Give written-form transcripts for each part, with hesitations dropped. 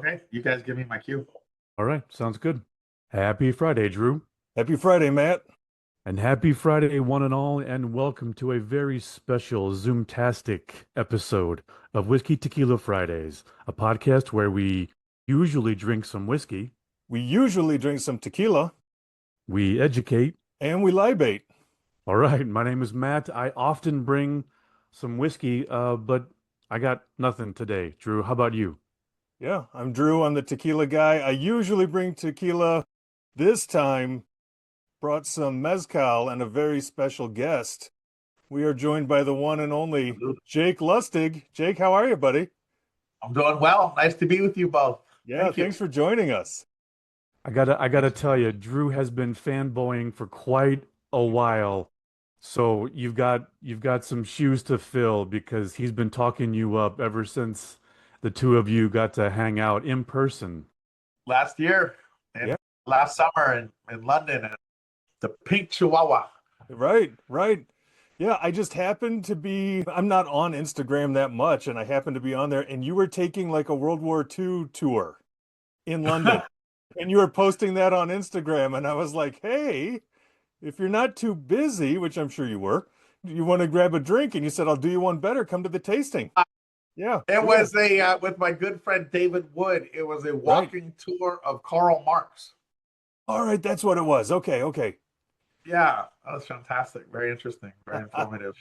Okay, you guys give me my cue. All right, sounds good. Happy Friday, Drew. Happy Friday, Matt. And happy Friday, one and all, and welcome to a very special Zoomtastic episode of Whiskey Tequila Fridays, a podcast where we usually drink some whiskey, We usually drink some tequila we educate. and we libate. All right, my name is Matt. I often bring some whiskey, but I got nothing today. Drew, how about you? Yeah, I'm Drew. I'm the tequila guy. I usually bring tequila. This time, brought some mezcal and a very special guest. We are joined by the one and only Jake Lustig. Jake, how are you, buddy? I'm doing well. Nice to be with you both. Yeah, Thank you. thanks for joining us. I gotta tell you, Drew has been fanboying for quite a while. So you've got some shoes to fill because he's been talking you up ever since the two of you got to hang out in person. Last year and Yeah. last summer in London and the Pink Chihuahua. Right. Yeah, I just happened to be, I'm not on Instagram that much, and I happened to be on there, and you were taking like a World War II tour in London. And you were posting that on Instagram, and I was like, hey, if you're not too busy, which I'm sure you were, you want to grab a drink? And you said, I'll do you one better. Come to the tasting. Yeah. It cool. was a with my good friend David Wood. It was a walking tour of Karl Marx. All right, that's what it was. Okay. Yeah, that was fantastic. Very interesting. Very informative.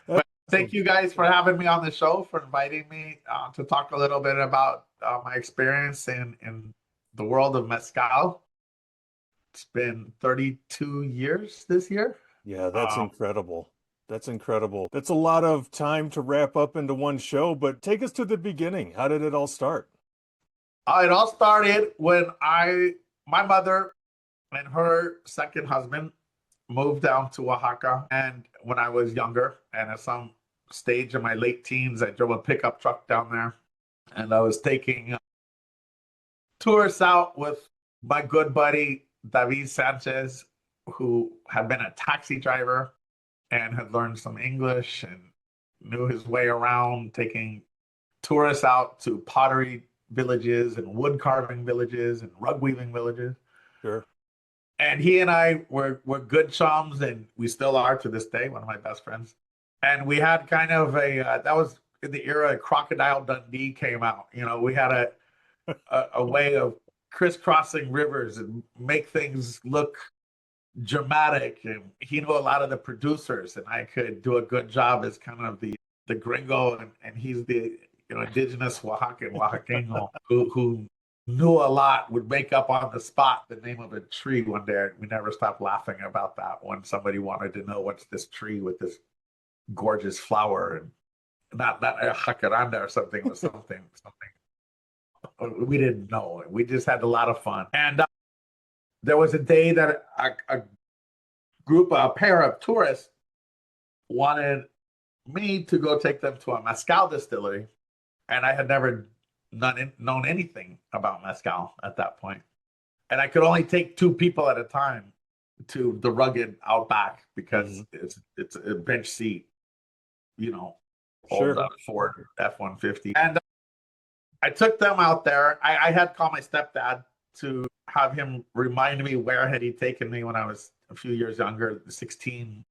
That's Thank you guys for having me on the show, for inviting me to talk a little bit about my experience in the world of mezcal. It's been 32 years this year. Yeah, that's incredible. That's incredible. That's a lot of time to wrap up into one show, but take us to the beginning. How did it all start? It all started when my mother and her second husband moved down to Oaxaca. And when I was younger, and at some stage in my late teens, I drove a pickup truck down there. And I was taking tourists out with my good buddy, David Sanchez, who had been a taxi driver and had learned some English and knew his way around, taking tourists out to pottery villages and wood carving villages and rug weaving villages. Sure. And he and I were good chums, and we still are to this day, one of my best friends. And we had kind of that was in the era Crocodile Dundee came out. You know, we had a way of crisscrossing rivers and make things look dramatic. And he knew a lot of the producers, and I could do a good job as kind of the gringo, and he's the indigenous Oaxaqueño who knew a lot, would make up on the spot the name of a tree one day. We never stopped laughing about that when somebody wanted to know what's this tree with this gorgeous flower, and not a jacaranda or something, it was something. We didn't know. We just had a lot of fun. And there was a day that a pair of tourists wanted me to go take them to a mezcal distillery. And I had never known anything about mezcal at that point. And I could only take two people at a time to the rugged outback because it's a bench seat, Sure. old Ford F-150. And I took them out there. I had called my stepdad to have him remind me where had he taken me when I was a few years younger, 16.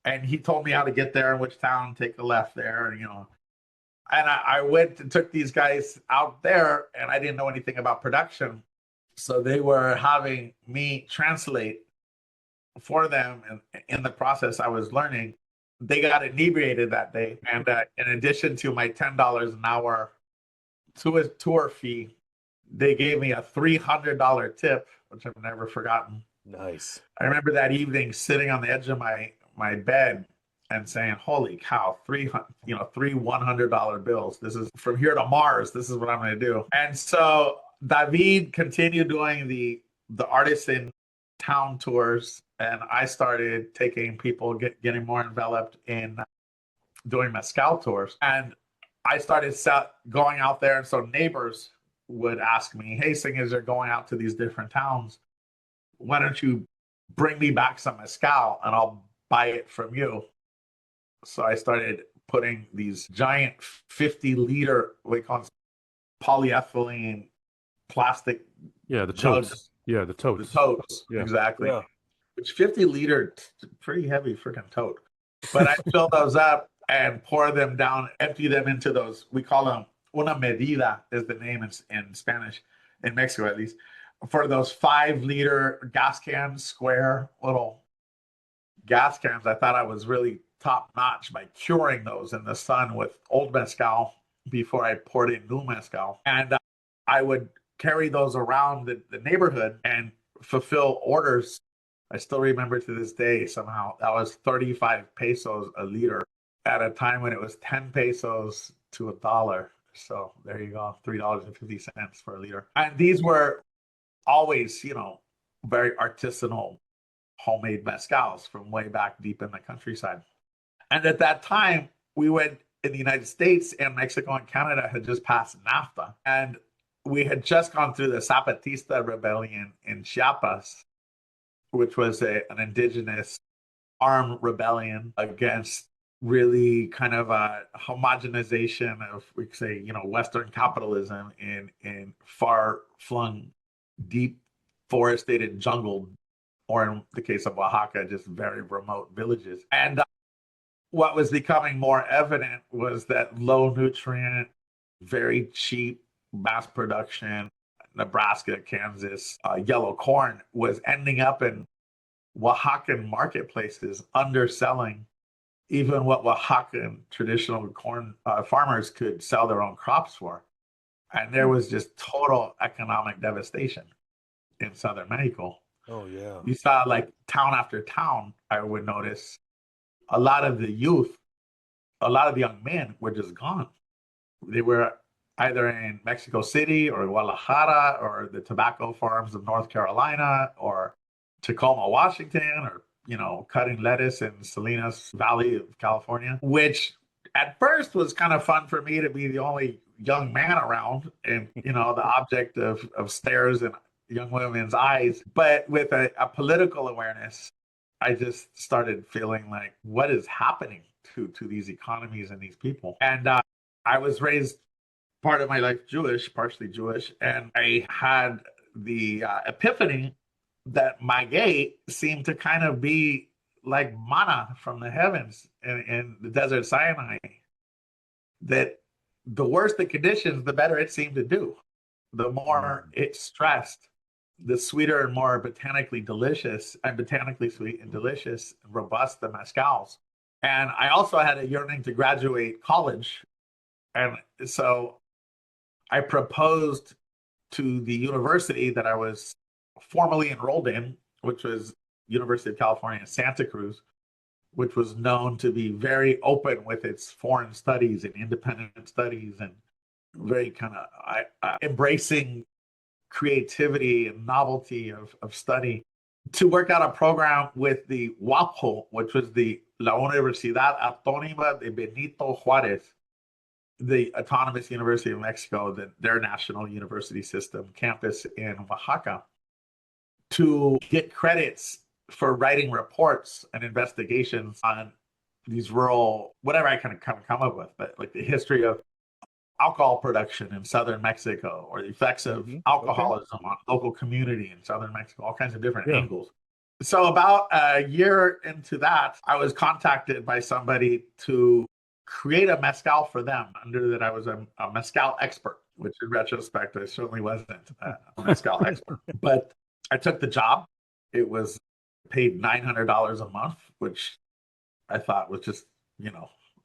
And he told me how to get there, in which town, take a left there, And I went and took these guys out there, and I didn't know anything about production. So they were having me translate for them. And in the process, I was learning. They got inebriated that day. And in addition to my $10 an hour tour fee, they gave me a $300 tip, which I've never forgotten. Nice. I remember that evening sitting on the edge of my bed and saying, holy cow, three $100 bills. This is from here to Mars. This is what I'm going to do. And so David continued doing the artisan town tours, and I started taking people, getting more enveloped in doing mezcal tours. And I started going out there. And so neighbors would ask me, hey, singers are going out to these different towns. Why don't you bring me back some mezcal and I'll buy it from you? So I started putting these giant 50-liter, we call it polyethylene plastic Yeah, the jugs, totes. Yeah, the the totes. totes, Yeah. exactly. Yeah. Which 50-liter, pretty heavy freaking tote. But I fill those up and pour them down, empty them into those. We call them una medida is the name in Spanish, in Mexico at least, for those 5-liter gas cans, square little gas cans. I thought I was really top notch by curing those in the sun with old mezcal before I poured in new mezcal. And I would carry those around the neighborhood and fulfill orders. I still remember to this day somehow that was 35 pesos a liter at a time when it was 10 pesos to $1. So there you go, $3.50 for a liter. And these were always, very artisanal homemade mezcals from way back deep in the countryside. And at that time, we went in the United States, and Mexico and Canada had just passed NAFTA. And we had just gone through the Zapatista rebellion in Chiapas, which was an indigenous armed rebellion against really kind of a homogenization of, we could say, Western capitalism in far-flung, deep forested jungle, or in the case of Oaxaca, just very remote villages. And what was becoming more evident was that low nutrient, very cheap mass production, Nebraska, Kansas, yellow corn was ending up in Oaxacan marketplaces, underselling even what Oaxacan traditional corn farmers could sell their own crops for. And there was just total economic devastation in southern Mexico. Oh, yeah. You saw like town after town, I would notice a lot of the youth, a lot of the young men were just gone. They were either in Mexico City or Guadalajara or the tobacco farms of North Carolina or Tacoma, Washington, or, cutting lettuce in Salinas Valley of California, which at first was kind of fun for me to be the only young man around and, the object of stares and young women's eyes. But with a political awareness, I just started feeling like, what is happening to these economies and these people? And I was raised part of my life Jewish, partially Jewish, and I had the epiphany that maguey seemed to kind of be like manna from the heavens in the desert Sinai. That the worse the conditions, the better it seemed to do. The more it stressed, the sweeter and more botanically sweet and delicious and robust the mezcals. And I also had a yearning to graduate college. And so I proposed to the university that I was formally enrolled in, which was University of California in Santa Cruz, which was known to be very open with its foreign studies and independent studies and very kind of embracing creativity and novelty of study, to work out a program with the WAPO, which was the La Universidad Autónoma de Benito Juárez, the Autonomous University of Mexico, their national university system campus in Oaxaca, to get credits for writing reports and investigations on these rural, whatever I can come up with, but like the history of alcohol production in southern Mexico, or the effects of alcoholism on local community in southern Mexico, all kinds of different angles. So about a year into that, I was contacted by somebody to create a mezcal for them, under that I was a mezcal expert, which in retrospect, I certainly wasn't a mezcal expert. But I took the job. It was paid $900 a month, which I thought was just,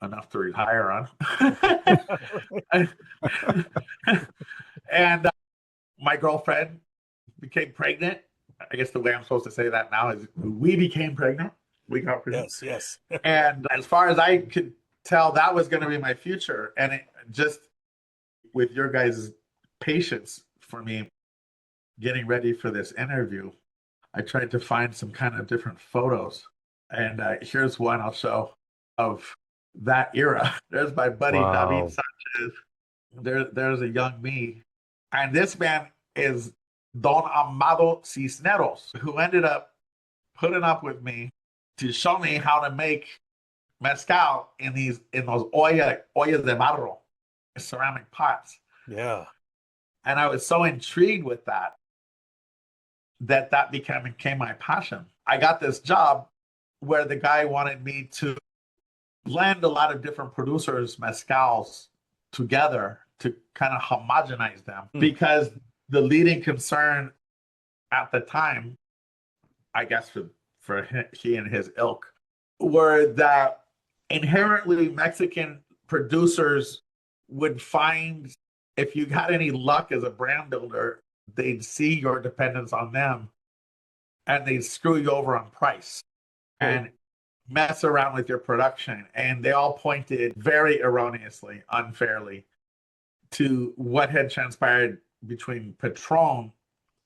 enough to retire on. And my girlfriend became pregnant. I guess the way I'm supposed to say that now is we became pregnant. We got pregnant. Yes. And as far as I could tell, that was going to be my future. And it just, with your guys' patience for me getting ready for this interview, I tried to find some kind of different photos. And here's one I'll show of that era. There's my buddy, David Sanchez. There's a young me. And this man is Don Amado Cisneros, who ended up putting up with me to show me how to make mezcal in those ollas de barro, ceramic pots. Yeah. And I was so intrigued with that that became my passion. I got this job where the guy wanted me to blend a lot of different producers' mezcals together to kind of homogenize them because the leading concern at the time, I guess for he and his ilk, were that inherently Mexican producers would find, if you got any luck as a brand builder, they'd see your dependence on them and they'd screw you over on price and mess around with your production. And they all pointed very erroneously, unfairly, to what had transpired between Patron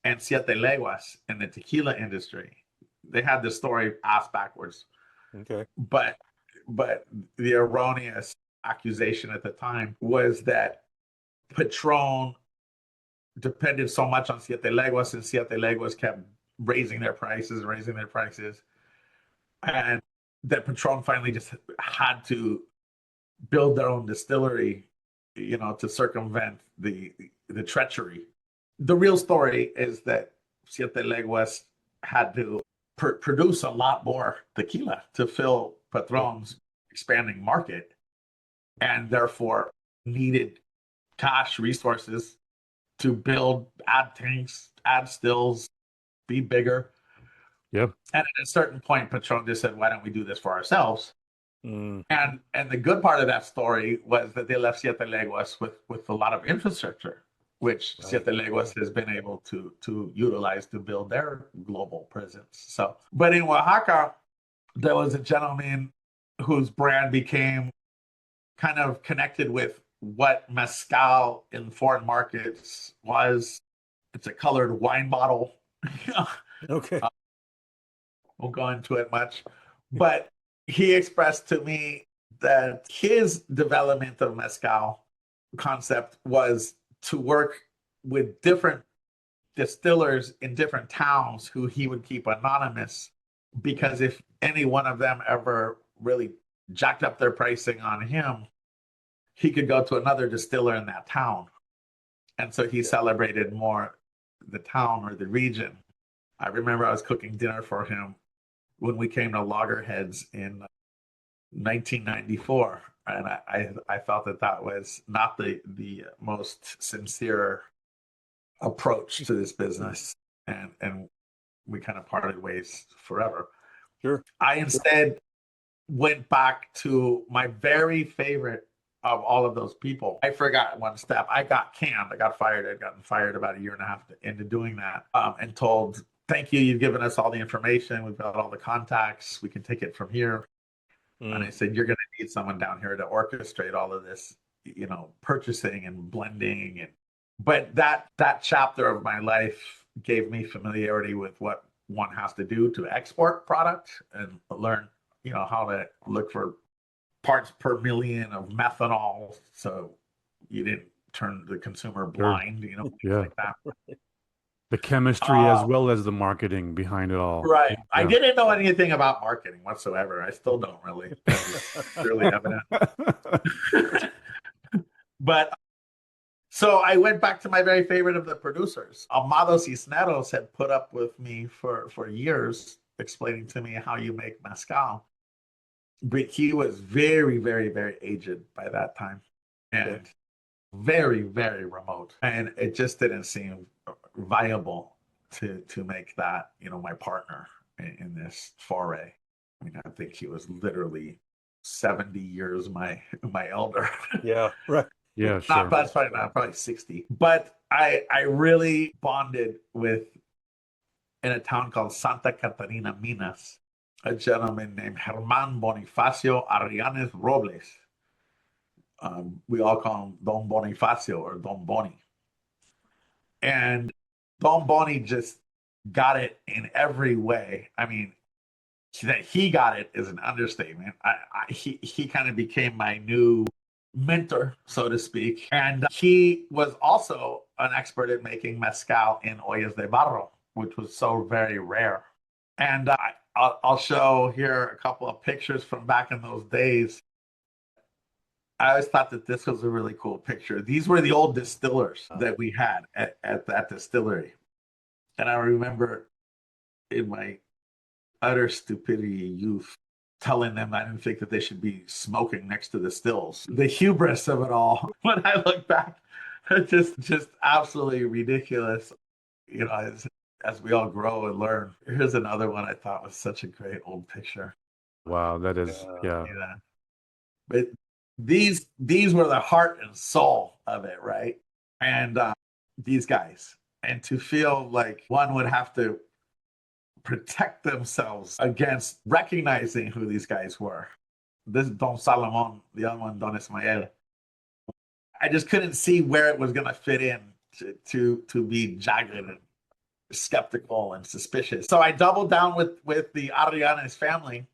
and Siete Leguas in the tequila industry. They had the story ass backwards. Okay. But the erroneous accusation at the time was that Patron depended so much on Siete Leguas, and Siete Leguas kept raising their prices, and that Patron finally just had to build their own distillery, to circumvent the treachery. The real story is that Siete Leguas had to produce a lot more tequila to fill Patron's expanding market, and therefore needed cash resources to build, add tanks, add stills, be bigger. Yep. And at a certain point, Patron just said, "Why don't we do this for ourselves?" And the good part of that story was that they left Siete Leguas with a lot of infrastructure, which Siete Leguas has been able to utilize to build their global presence. So, but in Oaxaca, there was a gentleman whose brand became kind of connected with what mezcal in foreign markets was. It's a colored wine bottle. Okay. Won't go into it much, but he expressed to me that his development of mezcal concept was to work with different distillers in different towns who he would keep anonymous, because if any one of them ever really jacked up their pricing on him, he could go to another distiller in that town. And so he celebrated more the town or the region. I remember I was cooking dinner for him when we came to Loggerheads in 1994. And I felt that was not the most sincere approach to this business. And we kind of parted ways forever. Sure. I instead went back to my very favorite of all of those people. I forgot one step. I got canned. I got fired. I'd gotten fired about a year and a half into doing that, and told, "Thank you. You've given us all the information. We've got all the contacts. We can take it from here." And I said, "You're going to need someone down here to orchestrate all of this, purchasing and blending." But that chapter of my life gave me familiarity with what one has to do to export product and learn, how to look for parts per million of methanol, so you didn't turn the consumer blind, things like that. The chemistry as well as the marketing behind it all. Right. Yeah. I didn't know anything about marketing whatsoever. I still don't really. It's clearly evident. But so I went back to my very favorite of the producers. Amado Cisneros had put up with me for years, explaining to me how you make mezcal. But he was very, very, very aged by that time, and very, very remote. And it just didn't seem viable to make that, my partner in this foray. I mean, I think he was literally 70 years my elder. Yeah, right. Yeah, sure. That's probably 60. But I really bonded with, in a town called Santa Catarina, Minas, a gentleman named Germán Bonifacio Arrianes Robles. We all call him Don Bonifacio or Don Boni. And Don Boni just got it in every way. I mean, that he got it is an understatement. He kind of became my new mentor, so to speak. And he was also an expert at making mezcal in ollas de barro, which was so very rare. And I'll show here a couple of pictures from back in those days. I always thought that this was a really cool picture. These were the old distillers that we had at that distillery. And I remember in my utter stupidity youth telling them I didn't think that they should be smoking next to the stills. The hubris of it all, when I look back, just absolutely ridiculous. You know, as we all grow and learn. Here's another one I thought was such a great old picture. Wow, that is, yeah. Yeah. But these were the heart and soul of it, right? And these guys, and to feel like one would have to protect themselves against recognizing who these guys were. This Don Salomon, the other one Don Ismael. I just couldn't see where it was going to fit in to be jagged and skeptical and suspicious. So I doubled down with the Arianes family,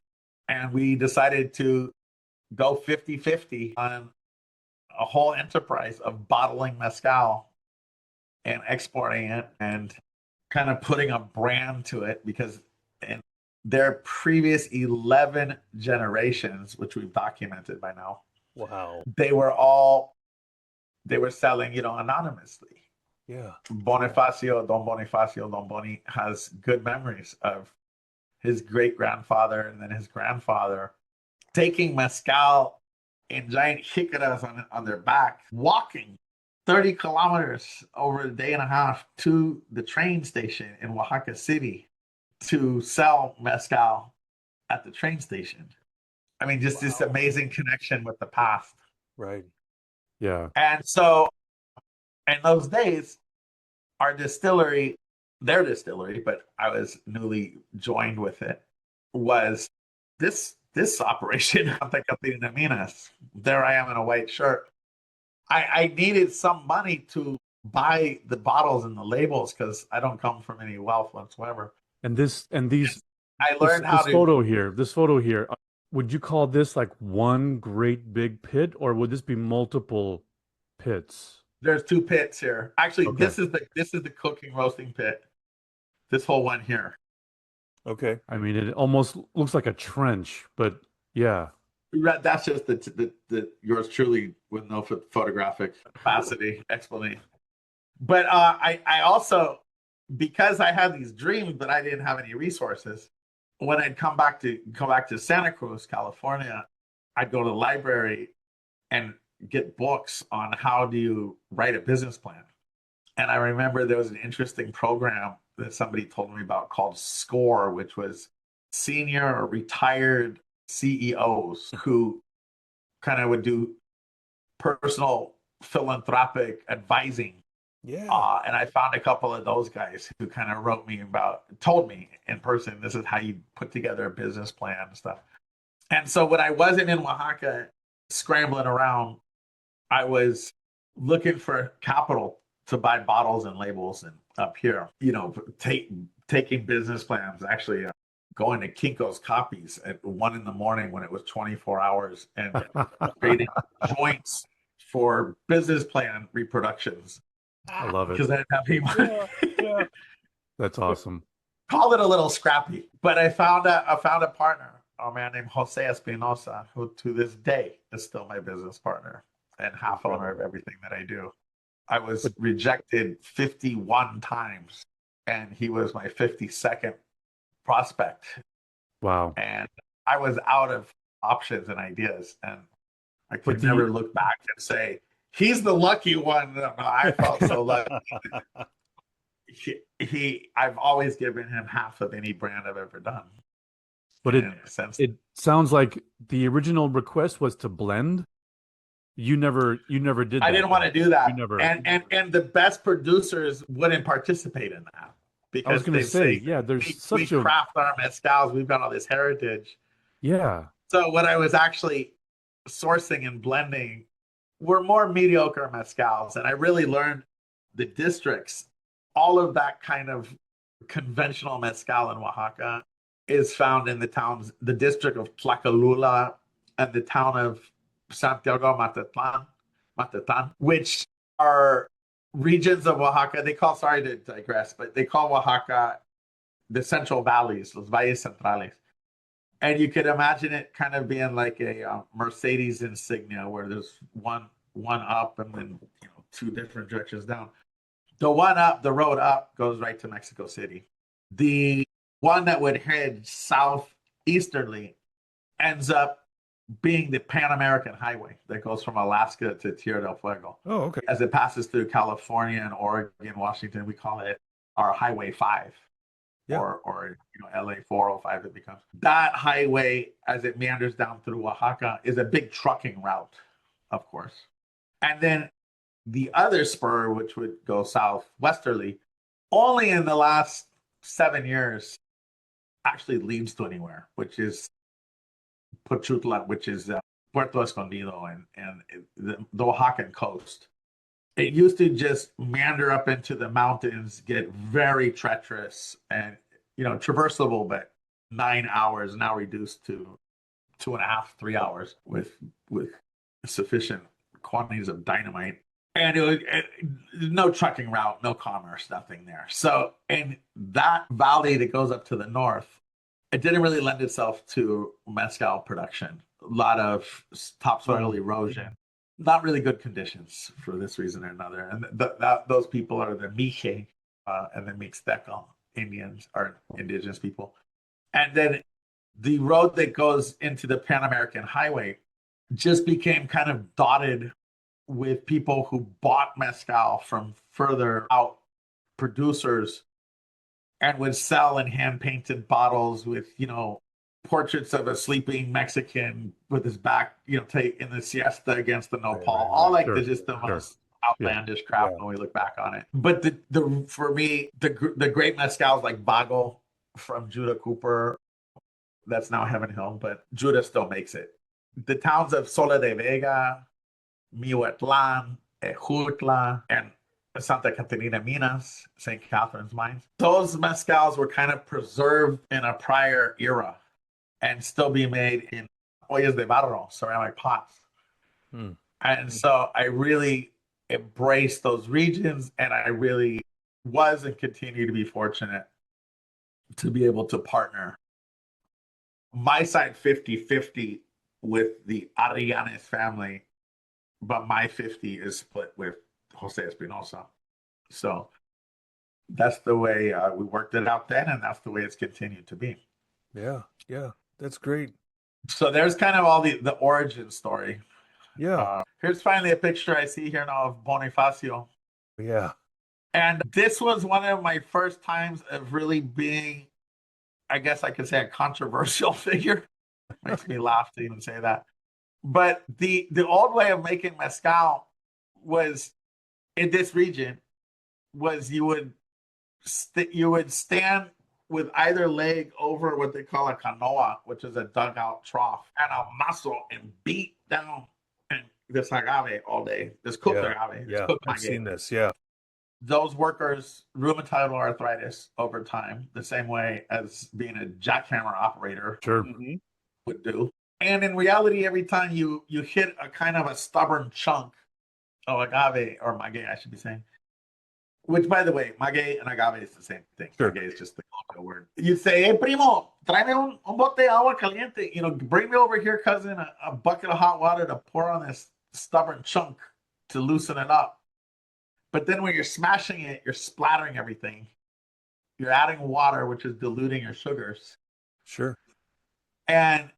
and we decided to go 50-50 on a whole enterprise of bottling mezcal and exporting it and kind of putting a brand to it, because in their previous 11 generations, which we've documented by now, Wow. they were selling, anonymously. Yeah. Don Boni has good memories of his great grandfather and then his grandfather taking mezcal in giant jicaras on their back, walking 30 kilometers over a day and a half to the train station in Oaxaca City to sell mezcal at the train station. I mean, just this amazing connection with the past. Right. Yeah. And so in those days, our distillery, their distillery, but I was newly joined with it, was this operation. There I am in a white shirt. I needed some money to buy the bottles and the labels because I don't come from any wealth whatsoever. And these I learned this photo here, would you call this like one great big pit, or would this be multiple pits? There's 2 pits here. Actually, Okay. this is the cooking roasting pit. This whole one here. Okay. I mean, it almost looks like a trench, but yeah. That's just the yours truly with no photographic capacity explanation. But I also, because I had these dreams, but I didn't have any resources. When I'd come back to Santa Cruz, California, I'd go to the library and get books on how do you write a business plan. And I remember there was an interesting program that somebody told me about called SCORE, which was senior or retired CEOs who kind of would do personal philanthropic advising. Yeah. And I found a couple of those guys who kind of told me in person, this is how you put together a business plan and stuff. And so when I wasn't in Oaxaca scrambling around, I was looking for capital to buy bottles and labels, and up here, taking business plans, actually going to Kinko's copies at 1 a.m. when it was 24 hours and creating joints for business plan reproductions. I love it. Because I didn't have any money. Yeah. That's awesome. Call it a little scrappy. But I found a partner, a man named Jose Espinosa, who to this day is still my business partner and half owner of everything that I do. I was rejected 51 times, and he was my 52nd prospect. Wow. And I was out of options and ideas, and I could never look back and say, he's the lucky one. No, I felt so lucky. I've always given him half of any brand I've ever done. But it sounds like the original request was to blend. You never did that. I didn't want to do that. You never. And the best producers wouldn't participate in that. Because I was going to say, yeah, we craft our mezcals. We've got all this heritage. Yeah. So what I was actually sourcing and blending were more mediocre mezcals. And I really learned the districts. All of that kind of conventional mezcal in Oaxaca is found in the district of Tlacalula and the town of Santiago Matatan, which are regions of Oaxaca. Sorry to digress, but they call Oaxaca the Central Valleys, los Valles Centrales. And you could imagine it kind of being like a Mercedes insignia where there's one up and then two different directions down. The one up, the road up, goes right to Mexico City. The one that would head southeasterly ends up being the Pan American Highway that goes from Alaska to Tierra del Fuego. Oh, okay. As it passes through California and Oregon, Washington, we call it our Highway 5. Yeah. Or LA 405 it becomes. That highway, as it meanders down through Oaxaca, is a big trucking route, of course. And then the other spur, which would go southwesterly, only in the last 7 years actually leads to anywhere, which is Pochutla, which is Puerto Escondido and the Oaxacan coast. It used to just meander up into the mountains, get very treacherous and, traversable, but 9 hours, now reduced to 2.5, 3 hours with sufficient quantities of dynamite. And no trucking route, no commerce, nothing there. So in that valley that goes up to the north, it didn't really lend itself to mezcal production. A lot of topsoil erosion. Not really good conditions for this reason or another. And those people are the Mije and the Mixteco Indians, or indigenous people. And then the road that goes into the Pan American Highway just became kind of dotted with people who bought mezcal from further out producers and would sell in hand-painted bottles with, portraits of a sleeping Mexican with his back, take in the siesta against the nopal, all like just the most outlandish crap when we look back on it. But for me, the great mezcals like Bago from Judah Cooper, that's now Heaven Hill, but Judah still makes it. The towns of Sola de Vega, Mihuatlan, Ejutla, and Santa Catarina Minas, St. Catherine's Mines. Those mezcals were kind of preserved in a prior era and still be made in ollas de barro, ceramic pots. And so I really embraced those regions, and I really was and continue to be fortunate to be able to partner my side 50-50 with the Arianes family, but my 50 is split with Jose Espinosa. So that's the way we worked it out then, and that's the way it's continued to be. Yeah, that's great. So there's kind of all the origin story. Yeah. Here's finally a picture I see here now of Bonifacio. Yeah. And this was one of my first times of really being, I guess I could say, a controversial figure. Makes me laugh to even say that. But the old way of making mezcal was, in this region, was you would stand with either leg over what they call a canoa, which is a dugout trough, and a mazo, and beat down this agave all day, this cooked agave. Yeah, I've seen this, yeah. Those workers, rheumatoid arthritis over time, the same way as being a jackhammer operator would do. And in reality, every time you hit a kind of a stubborn chunk of agave, or maguey, I should be saying, which, by the way, maguey and agave is the same thing. Sure. Maguey is just the local word. You say, hey, primo, tráeme un bote de agua caliente. Bring me over here, cousin, a bucket of hot water to pour on this stubborn chunk to loosen it up. But then when you're smashing it, you're splattering everything. You're adding water, which is diluting your sugars. Sure. And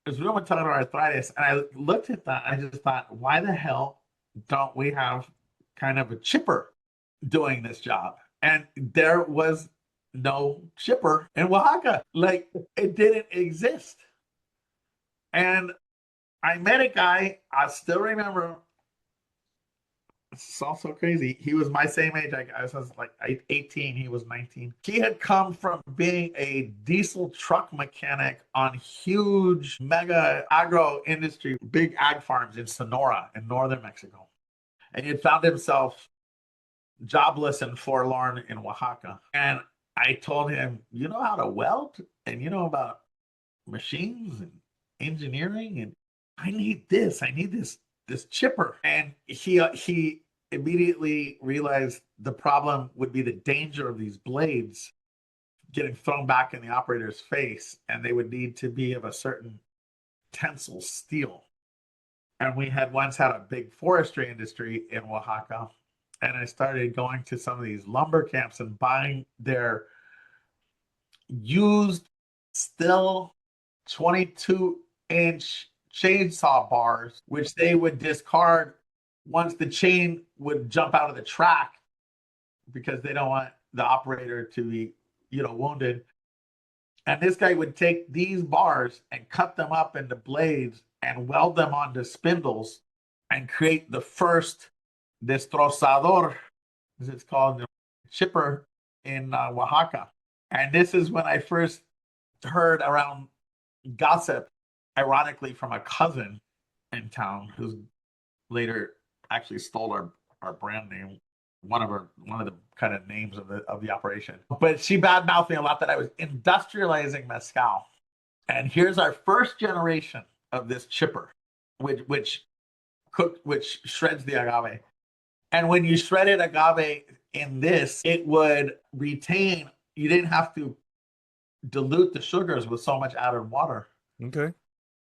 there's rheumatoid arthritis. And I looked at that, and I just thought, why the hell don't we have kind of a chipper doing this job? And there was no chipper in Oaxaca. Like, it didn't exist. And I met a guy, I still remember, it's also crazy. He was my same age. I was like 18, he was 19. He had come from being a diesel truck mechanic on huge mega agro industry, big ag farms in Sonora in northern Mexico. And he had found himself jobless and forlorn in Oaxaca. And I told him, you know how to weld? And you know about machines and engineering? And I need this chipper. And he immediately realized the problem would be the danger of these blades getting thrown back in the operator's face, and they would need to be of a certain tensile steel. And we had once had a big forestry industry in Oaxaca, and I started going to some of these lumber camps and buying their used, still 22-inch chainsaw bars, which they would discard once the chain would jump out of the track because they don't want the operator to be, wounded. And this guy would take these bars and cut them up into blades and weld them onto spindles and create the first destrozador, as it's called, the chipper in Oaxaca. And this is when I first heard around gossip, ironically, from a cousin in town who later actually stole our brand name, one of the kind of names of the operation. But she badmouthed me a lot that I was industrializing mezcal. And here's our first generation of this chipper, which shreds the agave. And when you shredded agave in this, it would retain. You didn't have to dilute the sugars with so much added water. Okay.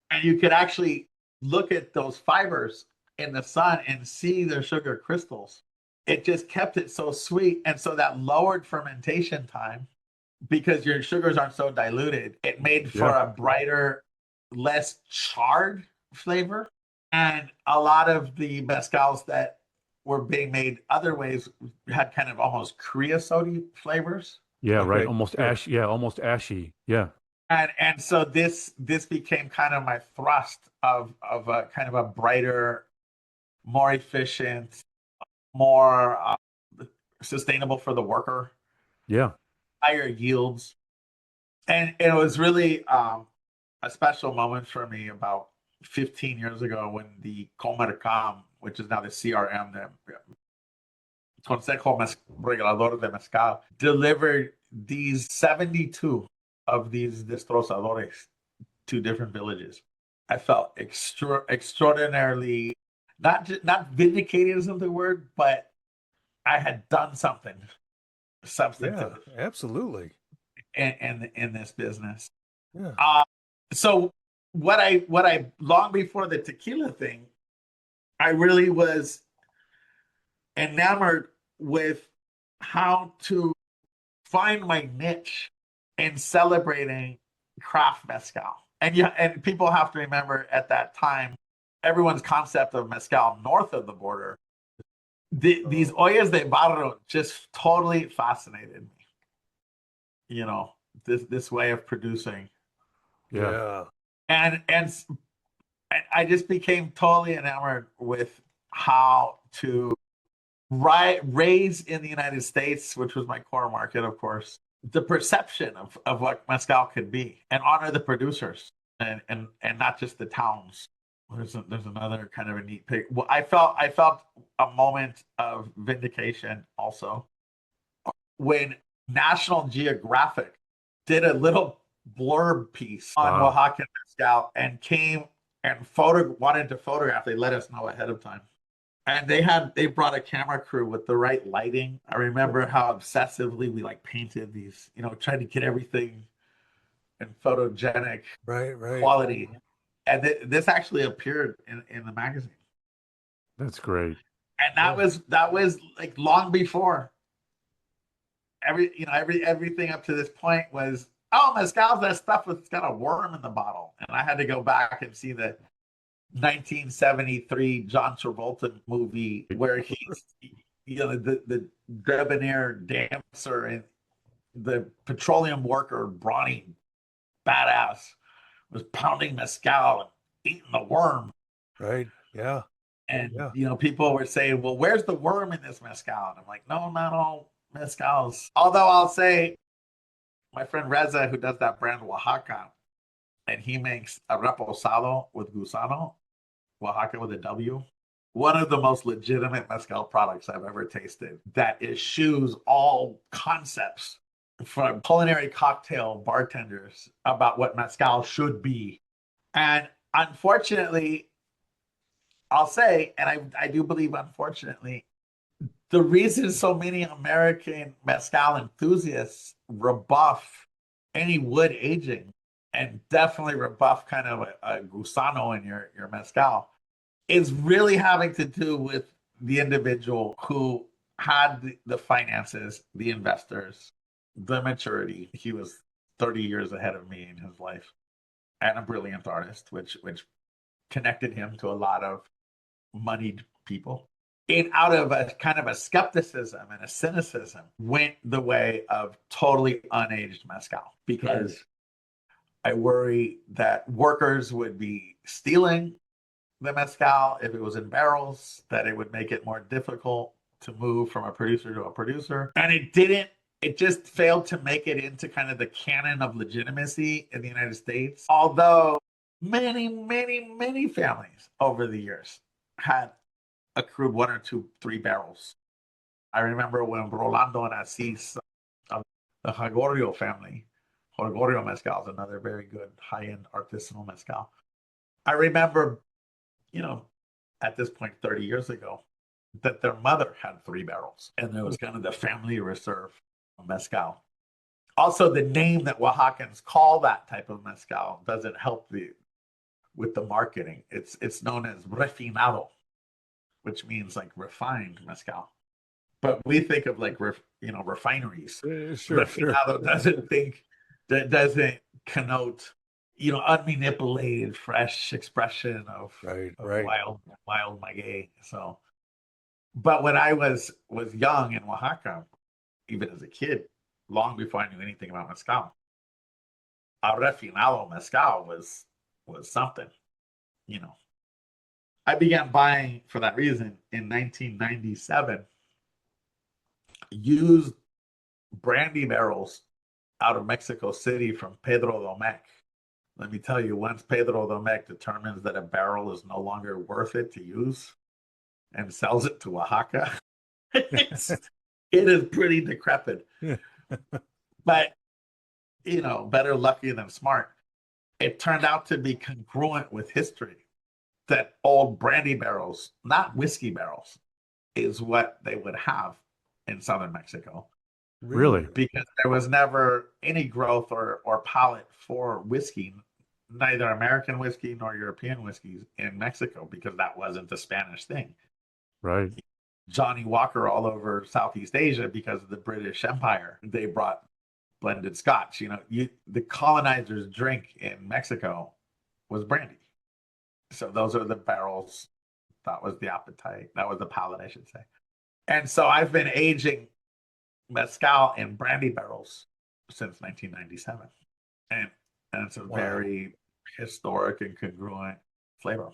And you could actually look at those fibers in the sun and see their sugar crystals. It just kept it so sweet. And so that lowered fermentation time because your sugars aren't so diluted. It made for a brighter, less charred flavor. And a lot of the mezcals that were being made other ways had kind of almost creosote flavors. Yeah, right. Okay. Almost ashy. Yeah, almost ashy. Yeah. And so this became kind of my thrust of a kind of a brighter, more efficient, more sustainable for the worker, Yeah. higher yields. And it was really a special moment for me about 15 years ago when the Comercam, which is now the CRM, the Consejo Regulador de Mezcal, delivered these 72 of these destrozadores to different villages. I felt extraordinarily, not vindicated isn't the word, but I had done something substantive. Yeah, absolutely. In this business. Yeah. So what I long before the tequila thing, I really was enamored with how to find my niche in celebrating craft mezcal. And people have to remember at that time, everyone's concept of mezcal north of the border, these ollas de barro just totally fascinated me. This way of producing. Yeah. And I just became totally enamored with how to raise in the United States, which was my core market, of course, the perception of what mezcal could be and honor the producers and not just the towns. There's another kind of a neat pic. Well, I felt a moment of vindication also when National Geographic did a little blurb piece on Oaxacan mezcal and came and wanted to photograph. They let us know ahead of time. And they brought a camera crew with the right lighting. I remember how obsessively we painted these, tried to get everything in photogenic quality. And this actually appeared in the magazine. That's great. And that was long before everything up to this point was, oh, mezcal's that stuff that's got a worm in the bottle. And I had to go back and see the 1973 John Travolta movie where he's, the debonair dancer and the petroleum worker, brawny badass, was pounding mezcal and eating the worm. Right. Yeah. And, people were saying, well, where's the worm in this mezcal? And I'm like, no, not all mezcals. Although I'll say, my friend Reza, who does that brand Oaxaca, and he makes a reposado with gusano, Oaxaca with a W. One of the most legitimate mezcal products I've ever tasted that eschews all concepts from culinary cocktail bartenders about what mezcal should be. And unfortunately, I'll say, and I do believe unfortunately, the reason so many American mezcal enthusiasts rebuff any wood aging and definitely rebuff kind of a gusano in your mezcal is really having to do with the individual who had the finances, the investors, the maturity. He was 30 years ahead of me in his life and a brilliant artist, which connected him to a lot of moneyed people. And out of a kind of a skepticism and a cynicism, went the way of totally unaged mezcal because I worry that workers would be stealing the mezcal if it was in barrels, that it would make it more difficult to move from a producer to a producer. And it didn't, it just failed to make it into kind of the canon of legitimacy in the United States. Although many families over the years had accrued 1 or 2, 3 barrels. I remember when Rolando and Asís of the Jagorio family, Jagorio Mezcal is another very good high-end artisanal mezcal. I remember, at this point 30 years ago, that their mother had 3 barrels, and there was kind of the family reserve mezcal. Also, the name that Oaxacans call that type of mezcal doesn't help with the marketing. It's known as refinado, which means like refined mezcal. But we think of like refineries. Sure. Refinado doesn't connote unmanipulated, fresh expression of Right. wild maguey. So, but when I was young in Oaxaca, even as a kid, long before I knew anything about mezcal, a refinado mezcal was something. I began buying for that reason in 1997 used brandy barrels out of Mexico City from Pedro Domecq. Let me tell you, once Pedro Domecq determines that a barrel is no longer worth it to use and sells it to Oaxaca, it is pretty decrepit. But, better lucky than smart. It turned out to be congruent with history that old brandy barrels, not whiskey barrels, is what they would have in southern Mexico. Really? Because there was never any growth or palate for whiskey, neither American whiskey nor European whiskeys in Mexico, because that wasn't the Spanish thing. Right. Johnny Walker all over Southeast Asia because of the British Empire. They brought blended Scotch. The colonizers' drink in Mexico was brandy. So those are the barrels. That was the appetite. That was the palate, I should say. And so I've been aging mezcal in brandy barrels since 1997. And it's a very historic and congruent flavor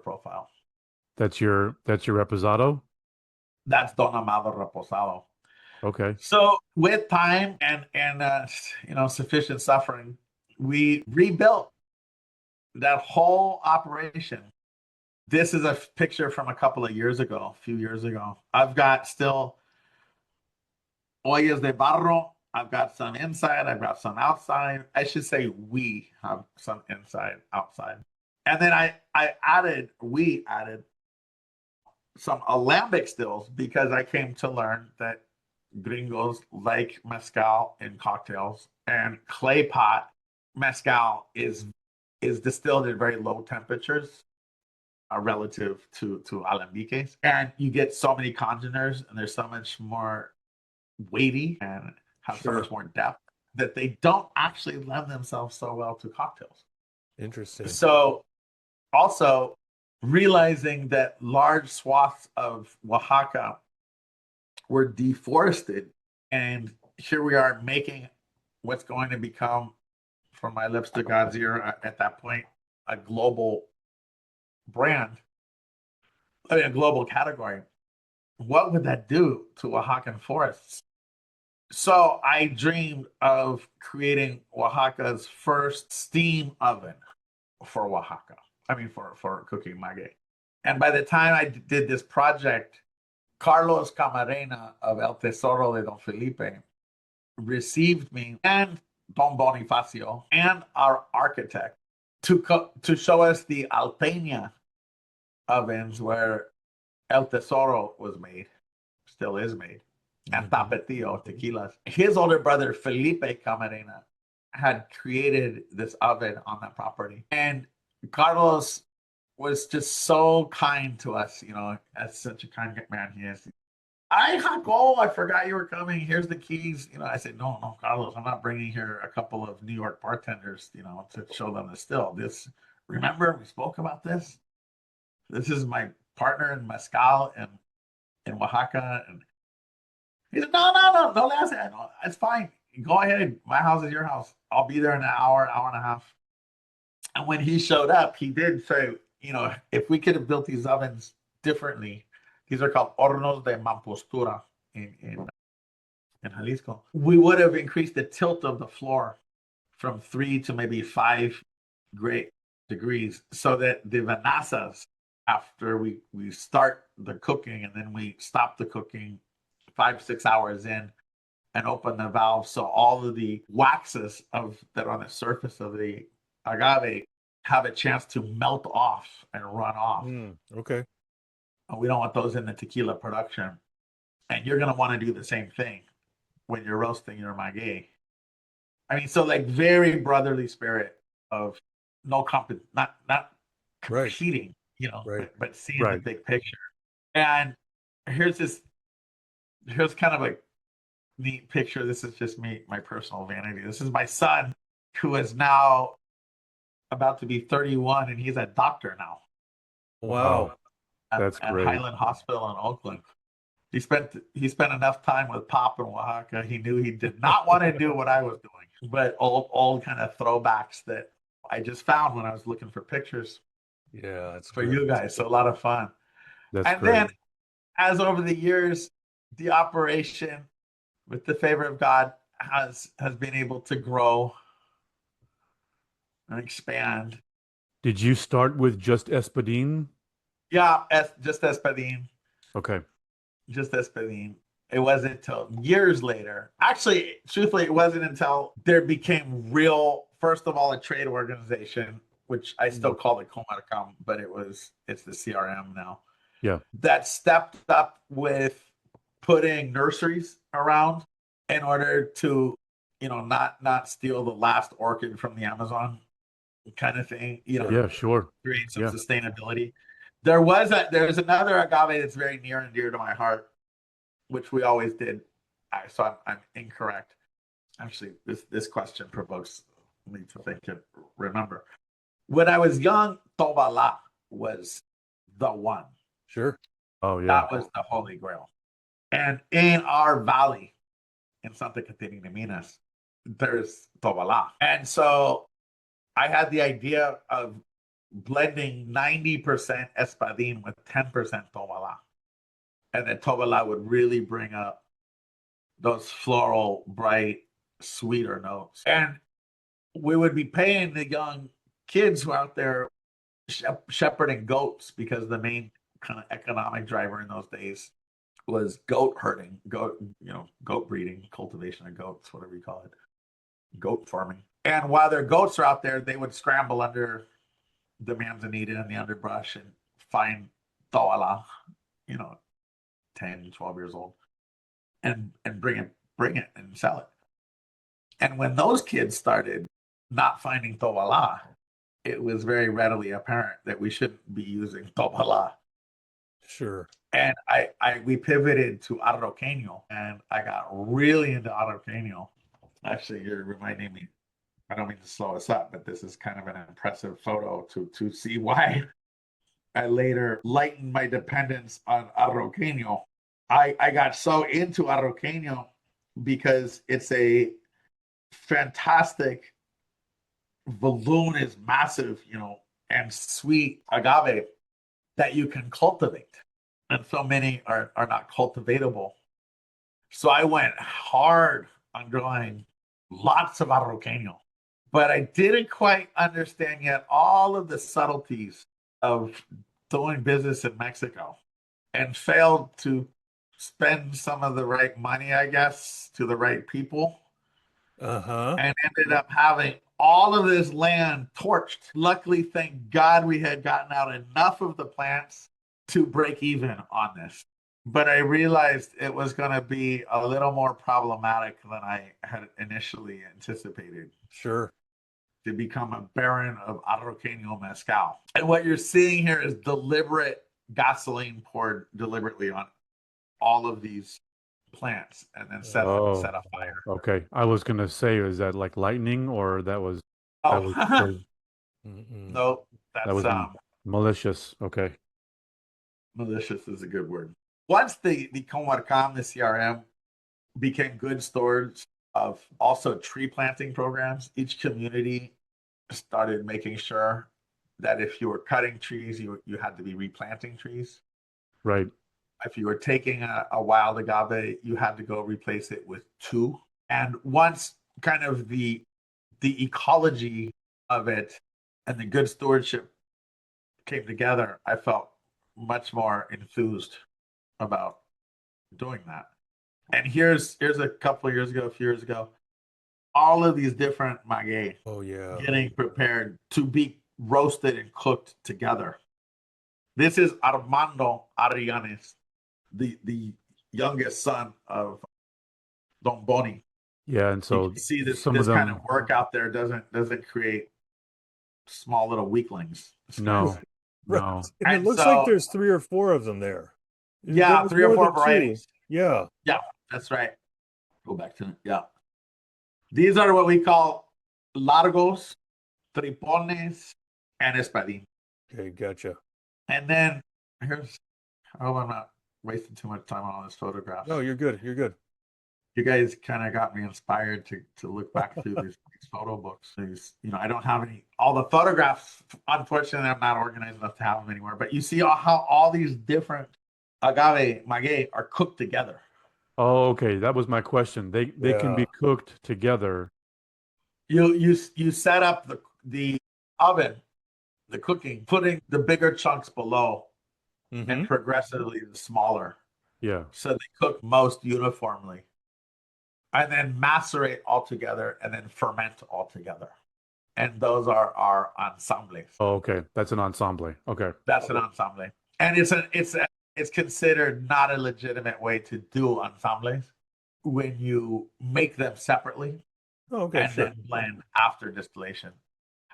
profile. That's your reposado? That's Don Amado Reposado. Okay. So with time and sufficient suffering, we rebuilt that whole operation. This is a picture from a few years ago. I've got still ollas de barro. I've got some inside. I've got some outside. I should say we have some inside, outside. And then we added some alembic stills because I came to learn that gringos like mezcal in cocktails, and clay pot mezcal is distilled at very low temperatures relative to alambiques, and you get so many congeners, and there's so much more weighty and have so much more depth that they don't actually lend themselves so well to cocktails. Interesting. So also realizing that large swaths of Oaxaca were deforested, and here we are making what's going to become, from my lips to God's ear, at that point, a global brand, a global category. What would that do to Oaxacan forests? So I dreamed of creating Oaxaca's first steam oven for Oaxaca. For cooking maguey. And by the time I did this project, Carlos Camarena of El Tesoro de Don Felipe received me and Don Bonifacio and our architect to show us the Alpeña ovens where El Tesoro was made. still is made, and Mhm. Tapatio tequilas. His older brother, Felipe Camarena, had created this oven on that property. And Carlos was just so kind to us, as such a kind man he is. Jaco, I forgot you were coming. Here's the keys. I said, no, Carlos, I'm not bringing here a couple of New York bartenders, to show them the still. Remember, we spoke about this. This is my partner in Mezcal and in Oaxaca. And he said, no, that's it. No, it's fine. Go ahead. My house is your house. I'll be there in an hour and a half. And when he showed up, he did say, if we could have built these ovens differently, these are called hornos de mampostura in Jalisco, we would have increased the tilt of the floor from 3 to maybe 5 great degrees so that the venasas, after we start the cooking and then we stop the cooking 5-6 hours in and open the valve, so all of the waxes that are on the surface of the agave have a chance to melt off and run off. Okay. And we don't want those in the tequila production. And you're going to want to do the same thing when you're roasting your maguey. I mean, so like very brotherly spirit of not competing, Right. but seeing the Right. big picture. And here's kind of a neat picture. This is just me, my personal vanity. This is my son, who is now about to be 31, and he's a doctor now. Wow. That's at great. Highland Hospital in Oakland. He spent enough time with Pop in Oaxaca. He knew he did not want to do what I was doing, but all kind of throwbacks that I just found when I was looking for pictures Yeah, that's for great. you guys. So a lot of fun. That's And great. then, as over the years, the operation, with the favor of God, has been able to grow and expand. Did you start with just Espadín? Yeah, just Espadín. Okay. Just Espadín. It wasn't until years later. Actually, truthfully, it wasn't until there became real, first of all, a trade organization, which I still call the Comarcam, but it's the CRM now. Yeah. That stepped up with putting nurseries around in order to, not steal the last orchid from the Amazon kind of thing, Yeah, sure. create some Yeah. sustainability. There's another agave that's very near and dear to my heart, which we always did. So I'm incorrect. Actually, this question provokes me to think and remember. When I was young, Tobala was the one. Sure. Oh, yeah. That was the holy grail. And in our valley, in Santa Catarina, Minas, there's Tobala. And so I had the idea of blending 90% Espadín with 10% Tobala. And then Tobala would really bring up those floral, bright, sweeter notes. And we would be paying the young kids who are out there shepherding goats, because the main kind of economic driver in those days was goat herding, goat breeding, cultivation of goats, whatever you call it, goat farming. And while their goats are out there, they would scramble under the manzanita and the underbrush and find Tobala, 10, 12 years old, and bring it and sell it. And when those kids started not finding Tobala, it was very readily apparent that we shouldn't be using Tobala. Sure. And we pivoted to Arroqueño, and I got really into Arroqueño. Actually, you're reminding me, I don't mean to slow us up, but this is kind of an impressive photo to see why I later lightened my dependence on Arroqueño. I got so into Arroqueño because it's a fantastic, voluminous, massive, and sweet agave that you can cultivate. And so many are not cultivatable. So I went hard on growing lots of Arroqueño, but I didn't quite understand yet all of the subtleties of doing business in Mexico, and failed to spend some of the right money, I guess, to the right people, and ended up having all of this land torched. Luckily, thank God, we had gotten out enough of the plants to break even on this. but I realized it was going to be a little more problematic than I had initially anticipated Sure. to become a baron of Arroqueño Mezcal. And what you're seeing here is deliberate gasoline poured deliberately on all of these plants and then set Oh, a fire. okay. I was gonna say, is that like lightning, or that was Oh, Mm-mm. no, that that's was malicious? Okay. malicious is a good word. Once the Comarcam, the CRM, became good stewards of also tree planting programs, each community started making sure that if you were cutting trees, you had to be replanting trees. Right. If you were taking a wild agave, you had to go replace it with two. And once kind of the ecology of it and the good stewardship came together, I felt much more enthused about doing that. And here's a couple of years ago, a few years ago, all of these different maguey Oh yeah. getting prepared to be roasted and cooked together. This is Armando Arianes, the youngest son of Don Boni. Yeah, and You so can see this some of kind of them, work out there doesn't create small little weaklings. It's nice. no, Right. no. And it And looks like so there's 3 or 4 of them there. There yeah, was three or more four than 2. varieties. Yeah. Yeah, that's right. Go back to it. Yeah. These are what we call largos, tripones, and espadín. Okay, gotcha. And then here's, I hope I'm not wasting too much time on all this photographs. No, you're good. You're good. You guys kind of got me inspired to look back through these photo books. I don't have all the photographs. Unfortunately, I'm not organized enough to have them anymore. But you see how all these different agave maguey are cooked together. Oh, okay. That was my question. They can Yeah. be cooked together. You set up the oven, the cooking, putting the bigger chunks below Mm-hmm. and progressively the smaller. Yeah. So they cook most uniformly. And then macerate all together and then ferment all together. And those are our ensembles. Oh, okay. That's an ensemble. Okay. That's an ensemble. And it's considered not a legitimate way to do ensembles when you make them separately Oh, okay, and sure. then blend after distillation.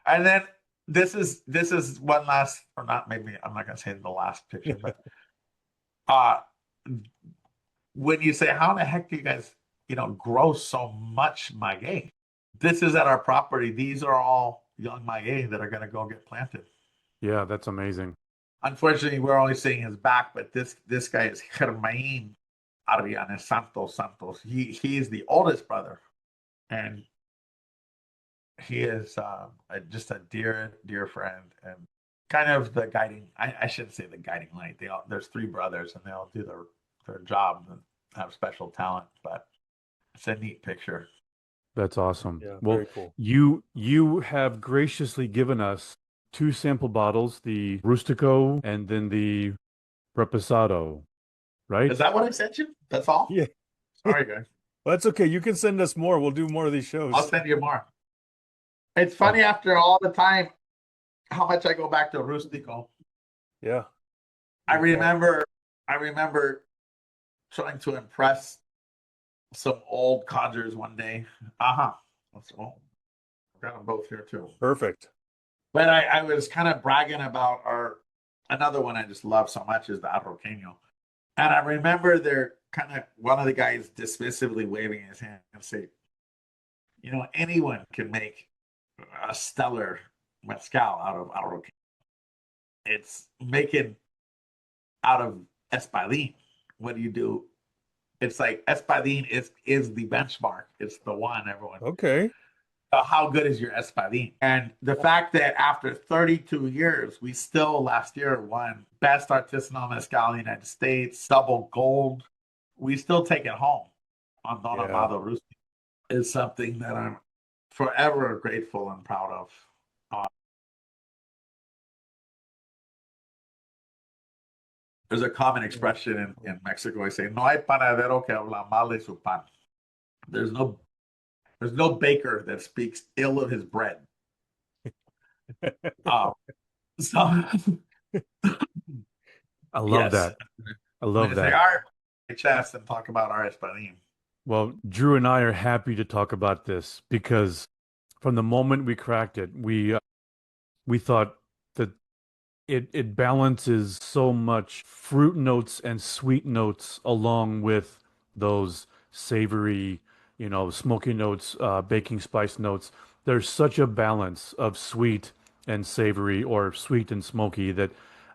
And then this is one last, or not, maybe I'm not gonna say the last picture, but uh when you say how the heck do you guys grow so much maguey? This is at our property. These are all young maguey that are going to go get planted. Yeah, that's amazing. Unfortunately, we're only seeing his back, but this guy is Germain Arianes Santos. He is the oldest brother, and he is just a dear friend and kind of the guiding. I shouldn't say the guiding light. There's 3 brothers, and they all do their job and have special talent, but it's a neat picture. That's awesome. Yeah, Well, very cool. you have graciously given us 2 sample bottles, the Rustico and then the Reposado, right? Is that what I sent you? That's all? Yeah. Sorry, guys. Well, that's okay. You can send us more. We'll do more of these shows. I'll send you more. It's funny after all the time how much I go back to Rustico. Yeah. I remember trying to impress some old codgers one day. That's all. I've got them both here too. Perfect. But I was kind of bragging about another one I just love so much is the Arroqueño. And I remember one of the guys dismissively waving his hand and say, anyone can make a stellar mezcal out of Arroqueño. It's making out of espadín. What do you do? It's like espadín is the benchmark. It's the one everyone. Okay. How good is your espadín? And the fact that after 32 years, we still last year won best artisanal mezcal in the United States, double gold. We still take it home on Don Amado Lustig. Is something that I'm forever grateful and proud of. There's a common expression in Mexico. I say, "No hay panadero que habla mal de su pan." There's no baker that speaks ill of his bread. So I love that. I love When they that. are chest and talk about our Espadín. Well, Drew and I are happy to talk about this because from the moment we cracked it, we thought that it balances so much fruit notes and sweet notes along with those savory, smoky notes, baking spice notes. There's such a balance of sweet and savory or sweet and smoky that,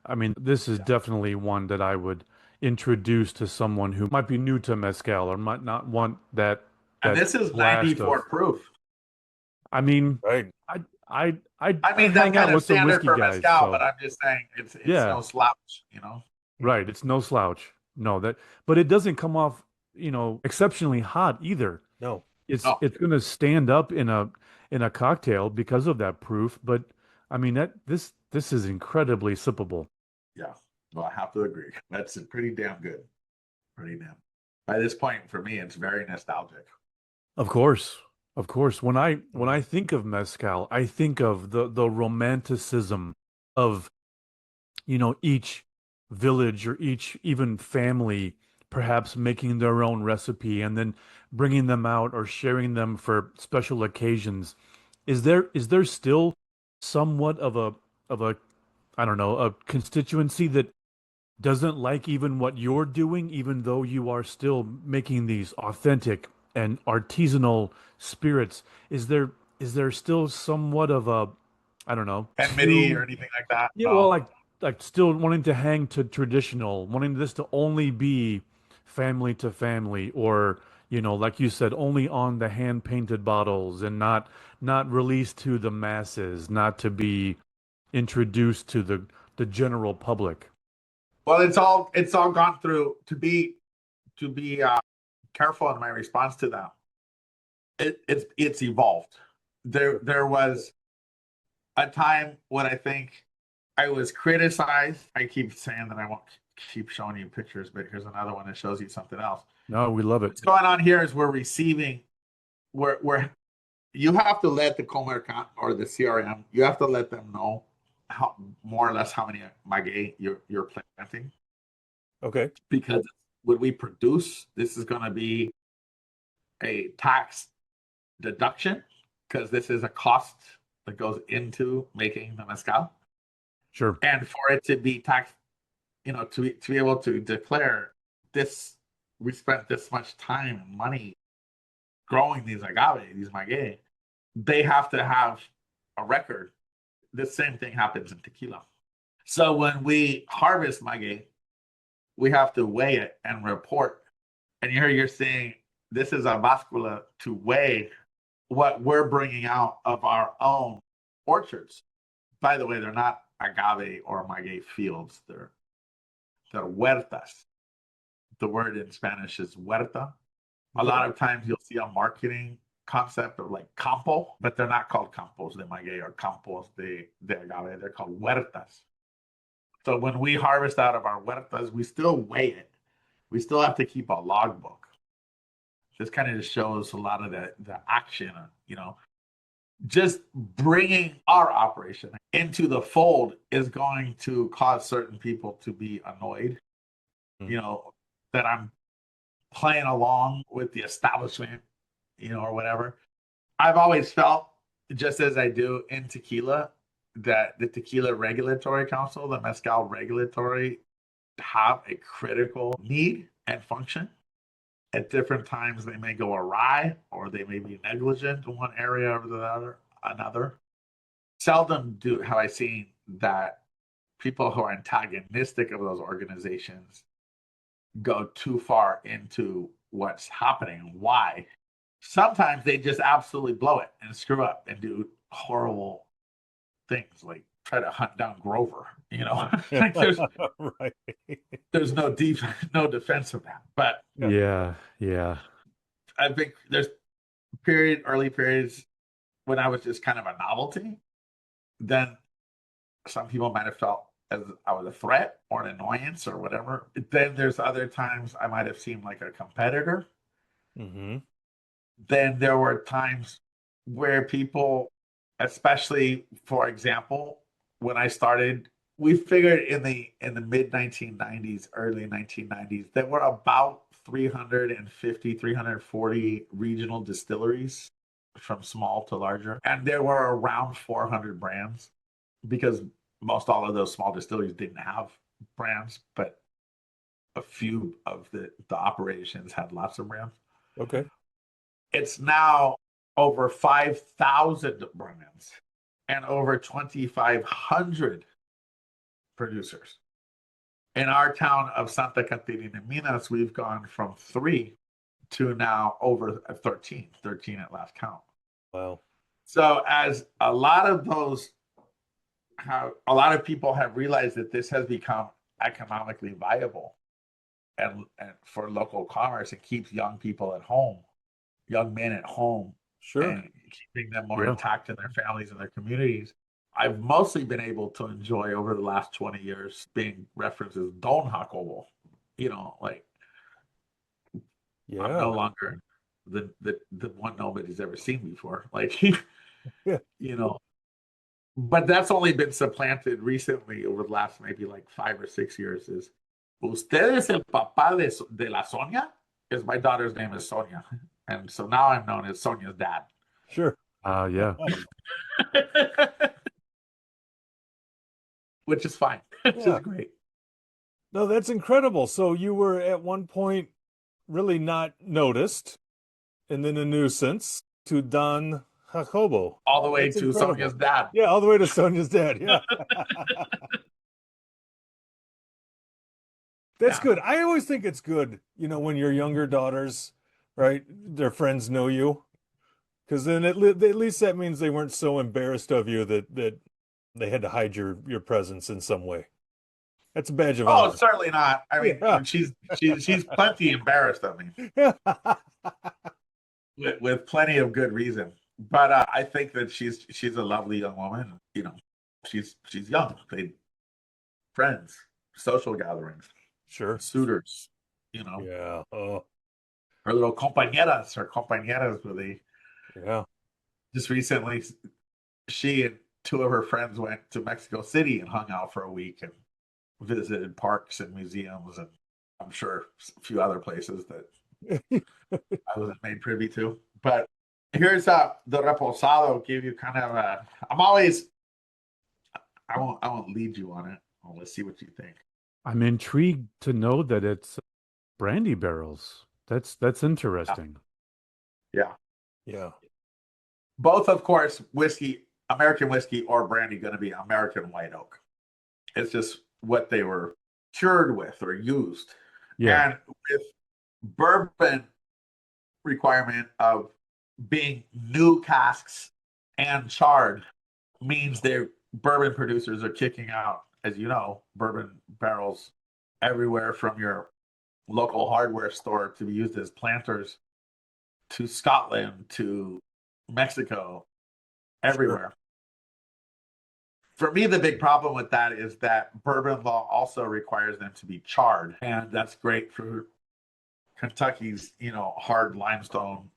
I mean, this is definitely one that I would introduce to someone who might be new to mezcal or might not want And that this is blast 94 of. proof. I mean, Right. I I I I mean, that's hang kind out of with some standard whiskey for guys, mezcal, but so I'm just saying it's yeah. no slouch, you know? Right, it's no slouch. No, but it doesn't come off, exceptionally hot either. No. No, It's going to stand up in a cocktail because of that proof, but I mean that this is incredibly sippable. yeah. Well, I have to agree. That's pretty damn good. Pretty damn. By this point, for me, it's very nostalgic. Of course. Of course. When Mhm. I think of mezcal, I think of the romanticism of each village or each even family perhaps making their own recipe and then bringing them out or sharing them for special occasions. Is there still somewhat of a I don't know, a constituency that doesn't like even what you're doing, even though you are still making these authentic and artisanal spirits? Is there still somewhat of a, I don't know, Enmity or anything like that? yeah, well, No. like still wanting to hang to traditional, wanting this to only be family to family, or like you said, only on the hand painted bottles and not released to the masses, not to be introduced to the general public. Well, it's all gone through to be careful in my response to that. It's evolved. There was a time when I think I was criticized. I keep saying that I won't keep showing you pictures, but here's another one that shows you something else. No, we love it. What's going on here is we're receiving, we're you have to let the Comercan or the CRM, you have to let them know how more or less how many maguey you're planting, Okay. because when we produce, this is going to be a tax deduction because this is a cost that goes into making the mezcal, Sure. and for it to be taxed, to be able to declare this, we spent this much time and money growing these agave, these maguey, they have to have a record. The same thing happens in tequila. So when we harvest maguey, we have to weigh it and report. And here you're seeing this is a bascula to weigh what we're bringing out of our own orchards. By the way, they're not agave or maguey fields. They're huertas. The word in Spanish is huerta. A lot of times you'll see a marketing concept of like campo, but they're not called campos de maguey or campos de agave. They're called huertas. So when we harvest out of our huertas, we still weigh it. We still have to keep a logbook. This kind of just shows a lot of the action, just bringing our operation into the fold is going to cause certain people to be annoyed, that I'm playing along with the establishment, or whatever. I've always felt, just as I do in tequila, that the Tequila Regulatory Council, the Mezcal Regulatory, have a critical need and function. At different times, they may go awry or they may be negligent in one area or another. Seldom have I seen that people who are antagonistic of those organizations go too far into what's happening and why. Sometimes they just absolutely blow it and screw up and do horrible things like try to hunt down Grover. Like Right. there's no defense of that. But Yeah, yeah. I think there's early periods when I was just kind of a novelty. Then some people might have felt as I was a threat or an annoyance or whatever. Then there's other times I might have seemed like a competitor. Mm-hmm. Then there were times where people, especially for example, when I started we figured in the mid 1990s, early 1990s, there were about 350, 340 regional distilleries from small to larger, and there were around 400 brands because most all of those small distilleries didn't have brands, but a few of the operations had lots of brands. Okay. It's now over 5,000 brands and over 2,500 producers. In our town of Santa Catarina, Minas, we've gone from 3 to now over 13 at last count. Wow. So as a lot of those, a lot of people have realized that this has become economically viable and for local commerce, it keeps young people at home, young men at home, Sure. and keeping them more Yeah. intact in their families and their communities. I've mostly been able to enjoy over the last 20 years being referenced as Don Jacobo. Like I'm Yeah. no longer the one nobody's ever seen before. Like, Yeah. But that's only been supplanted recently over the last maybe like 5 or 6 years. Is usted es el papá de la Sonia? Because my daughter's name is Sonia, and so now I'm known as Sonia's dad. Sure. Yeah. Which is fine. Which Yeah. is great. No, that's incredible. So you were at one point really not noticed and then a nuisance to Don Jacobo. All the way That's to incredible. Sonia's dad. Yeah, all the way to Sonia's dad. Yeah. That's Yeah. good. I always think it's good, when your younger daughters, right, their friends know you. Because then at least that means they weren't so embarrassed of you that they had to hide your presence in some way. That's a badge of Oh, honor. certainly not. I mean, Yeah. she's plenty embarrassed of me with plenty of good reason. But I think that she's a lovely young woman. She's young. They friends, social gatherings, Sure. suitors. Yeah. Oh, Her little compañeras, where they yeah. just recently, she and 2 of her friends went to Mexico City and hung out for a week and visited parks and museums, and I'm sure a few other places that I wasn't made privy to. But here's the reposado. Give you kind of a. I won't lead you on it. Let's see what you think. I'm intrigued to know that it's brandy barrels. That's interesting. Yeah. Yeah. Both, of course, whiskey, American whiskey or brandy, going to be American white oak. It's just what they were cured with or used. Yeah. And with bourbon requirement of being new casks and charred means their bourbon producers are kicking out, as you know, bourbon barrels everywhere from your local hardware store to be used as planters to Scotland to Mexico, everywhere. Sure. For me, the big problem with that is that bourbon law also requires them to be charred, and that's great for Kentucky's, hard limestone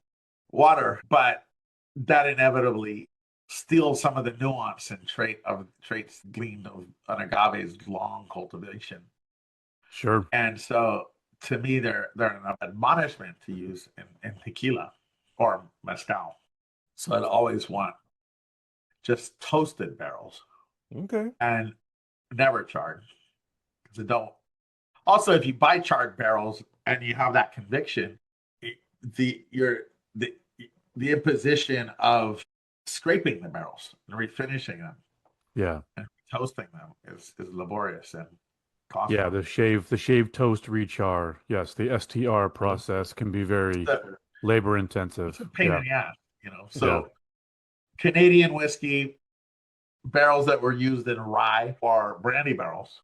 water, but that inevitably steals some of the nuance and traits gleaned of an agave's long cultivation. Sure. And so, to me, they're an admonishment to use in tequila or mezcal. So I'd always want just toasted barrels. Okay. And never charred. Because it don't. Also, if you buy charred barrels and you have that conviction, the imposition of scraping the barrels and refinishing them, Yeah, and toasting them is laborious and costly. yeah. The shave toast rechar. Yes, the STR process can be very labor intensive. It's a pain Yeah. in the ass, So Canadian whiskey barrels that were used in rye or brandy barrels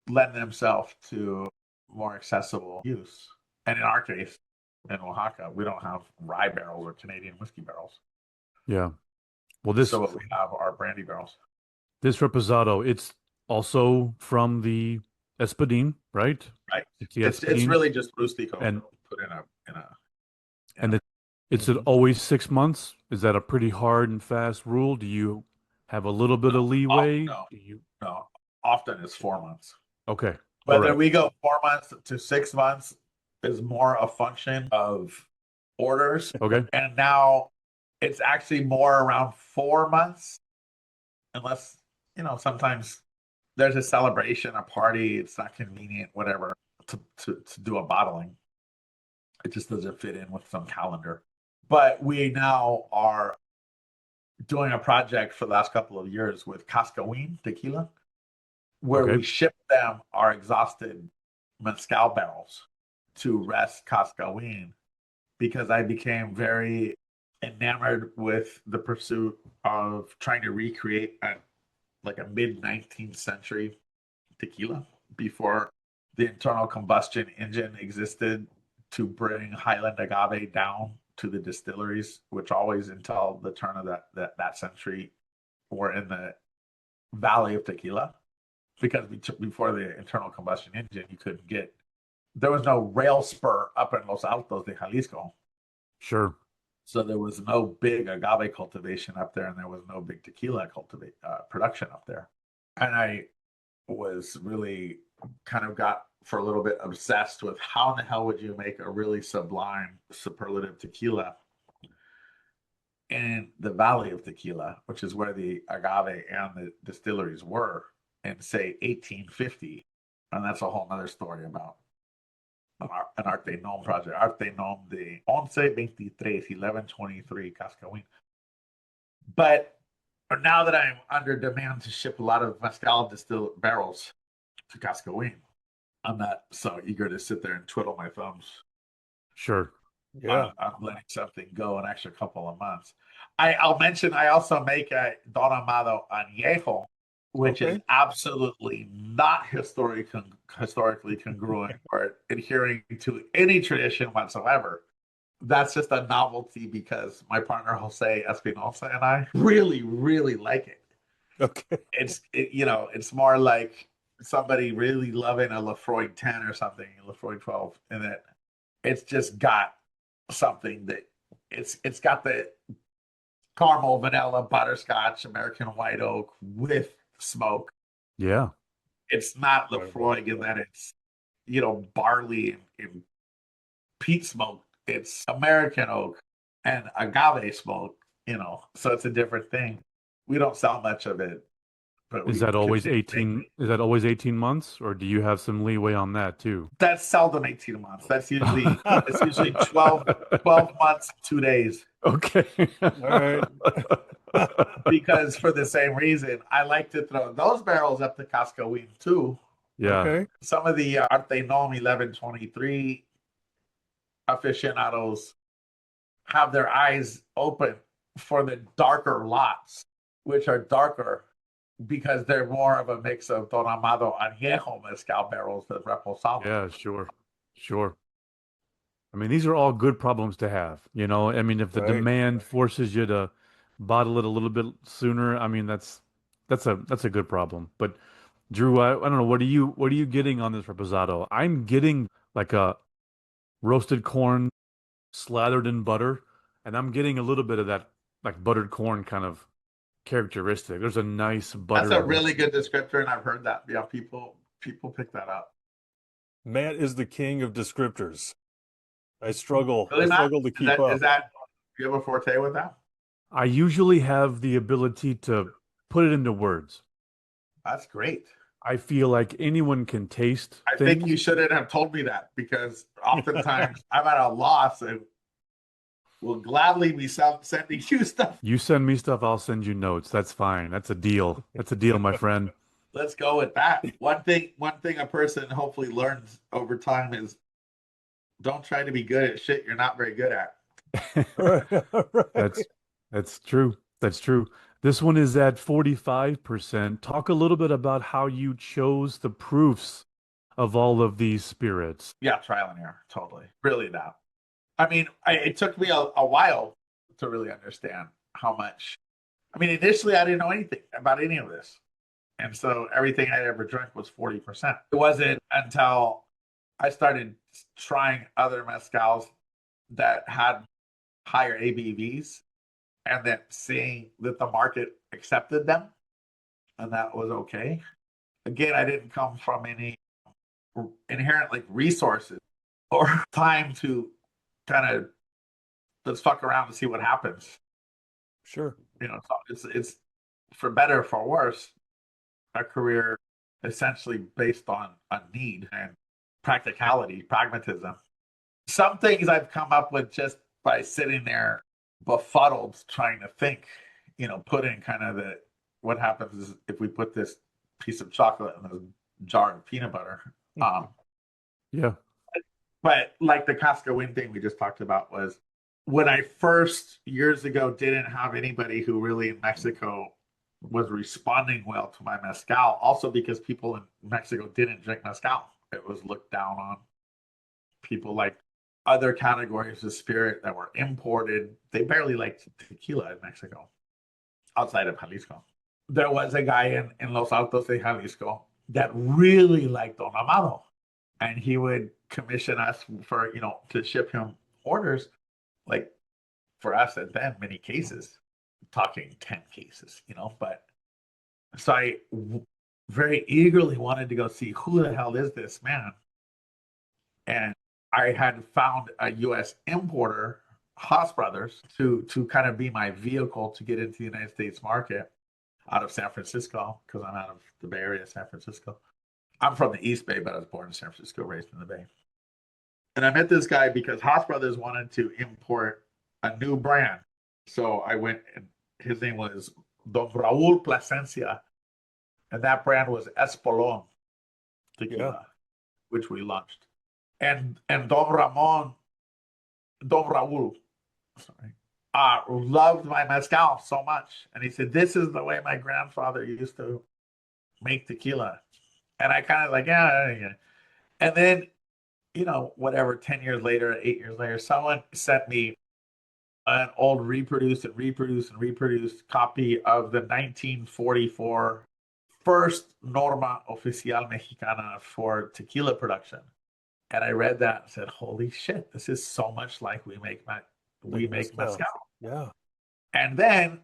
lend themselves to more accessible use. And in our case, in Oaxaca, we don't have rye barrels or Canadian whiskey barrels. Yeah. Well, So what we have are brandy barrels. This reposado, it's also from the Espadin, right? Right. It's the It's Espadin, really just Lustig and put in a and it's always 6 months. Is that a pretty hard and fast rule? Do you have a little bit of leeway? No. often is 4 months. Okay. Whether Alright. we go 4 months to 6 months is more a function of orders. Okay. And now it's actually more around 4 months, unless, sometimes there's a celebration, a party, it's not convenient, whatever, to do a bottling. It just doesn't fit in with some calendar. But we now are doing a project for the last couple of years with Cascawin Tequila, where Okay. we ship them our exhausted mezcal barrels to rest Cascawin, because I became very enamored with the pursuit of trying to recreate a mid 19th century tequila before the internal combustion engine existed to bring Highland agave down to the distilleries, which always until the turn of that century were in the valley of tequila. Because before the internal combustion engine, there was no rail spur up in Los Altos de Jalisco. Sure. So there was no big agave cultivation up there, and there was no big tequila production up there. And I was really got for a little bit obsessed with how in the hell would you make a really sublime superlative tequila in the valley of tequila, which is where the agave and the distilleries were in, say, 1850. And that's a whole nother story about an Arte Nom project. Arte Nom de 1123 Cascawin. But now that I'm under demand to ship a lot of mezcal distilled barrels to Cascawin, I'm not so eager to sit there and twiddle my thumbs. Sure. Yeah. I'm letting something go an extra couple of months. I'll mention I also make a Don Amado Añejo, which is absolutely not historically congruent or adhering to any tradition whatsoever. That's just a novelty because my partner Jose Espinosa and I really, really like it. Okay. It's more like somebody really loving a Lafroy 10 or something, Lafroy 12, and that it's just got something that it's got the caramel, vanilla, butterscotch, American white oak with smoke. Yeah. It's not Lafroy in that it's barley and peat smoke. It's American oak and agave smoke. So it's a different thing. We don't sell much of it, but Is we that always continue 18 is that always 18 months, or do you have some leeway on that too? That's seldom 18 months. That's usually it's usually 12 months, 2 days. Okay. All right. Because for the same reason, I like to throw those barrels up to Cascawin too. Yeah. Okay. Some of the Arte Nom 1123 aficionados have their eyes open for the darker lots, which are darker because they're more of a mix of Don Amado Añejo mezcal barrels than Reposado. Yeah, sure. Sure. I mean, these are all good problems to have, I mean, if the demand forces you to bottle it a little bit sooner, I mean, that's a good problem. But Drew, I don't know, what are you getting on this reposado? I'm getting like a roasted corn slathered in butter, and I'm getting a little bit of that like buttered corn kind of characteristic. There's a nice butter. That's a really good descriptor, and I've heard that. Yeah, people pick that up. Matt is the king of descriptors. I struggle. Really, I Matt? struggle to keep up. Is that do you have a forte with that? I usually have the ability to put it into words. That's great. I feel like anyone can taste I things. think you shouldn't have told me that, because oftentimes I'm at a loss and will gladly be sending you stuff. You send me stuff, I'll send you notes. That's fine. That's a deal. That's a deal, my friend. Let's go with that. One thing a person hopefully learns over time is don't try to be good at shit you're not very good at. That's true. That's true. This one is at 45%. Talk a little bit about how you chose the proofs of all of these spirits. Yeah, trial and error. Totally. Really that. I mean, it took me a while to really understand how much. I mean, initially I didn't know anything about any of this. And so everything I ever drank was 40%. It wasn't until I started trying other mezcals that had higher ABVs and then seeing that the market accepted them and that was okay. again, I didn't come from any inherent like resources or time to kind of let's fuck around and see what happens. Sure. So it's for better or for worse, a career essentially based on a need and practicality, pragmatism. Some things I've come up with just by sitting there befuddled trying to think, put in kind of what happens is if we put this piece of chocolate in a jar of peanut butter. Yeah. But like the Casca Win thing we just talked about was when I first years ago didn't have anybody who really in Mexico was responding well to my mezcal. Also because people in Mexico didn't drink mezcal. It was looked down on. People like other categories of spirit that were imported. They barely liked tequila in Mexico, outside of Jalisco. There was a guy in Los Altos de Jalisco that really liked Don Amado. And he would commission us for, to ship him orders, like for us at then, many cases, talking 10 cases, but so very eagerly wanted to go see who the hell is this man. And I had found a U.S. importer, Haas Brothers, to kind of be my vehicle to get into the United States market out of San Francisco, because I'm out of the Bay Area, San Francisco. I'm from the East Bay, but I was born in San Francisco, raised in the Bay. And I met this guy because Haas Brothers wanted to import a new brand. So I went, and his name was Don Raul Plasencia. And that brand was Espolon Tequila, which we launched. And Don Raul, loved my mezcal so much. And he said, this is the way my grandfather used to make tequila. And I kind of like, yeah. And then, whatever, 10 years later, 8 years later, someone sent me an old reproduced copy of the 1944 first Norma Oficial Mexicana for tequila production. And I read that and said, holy shit, this is so much like we make mezcal. Yeah. And then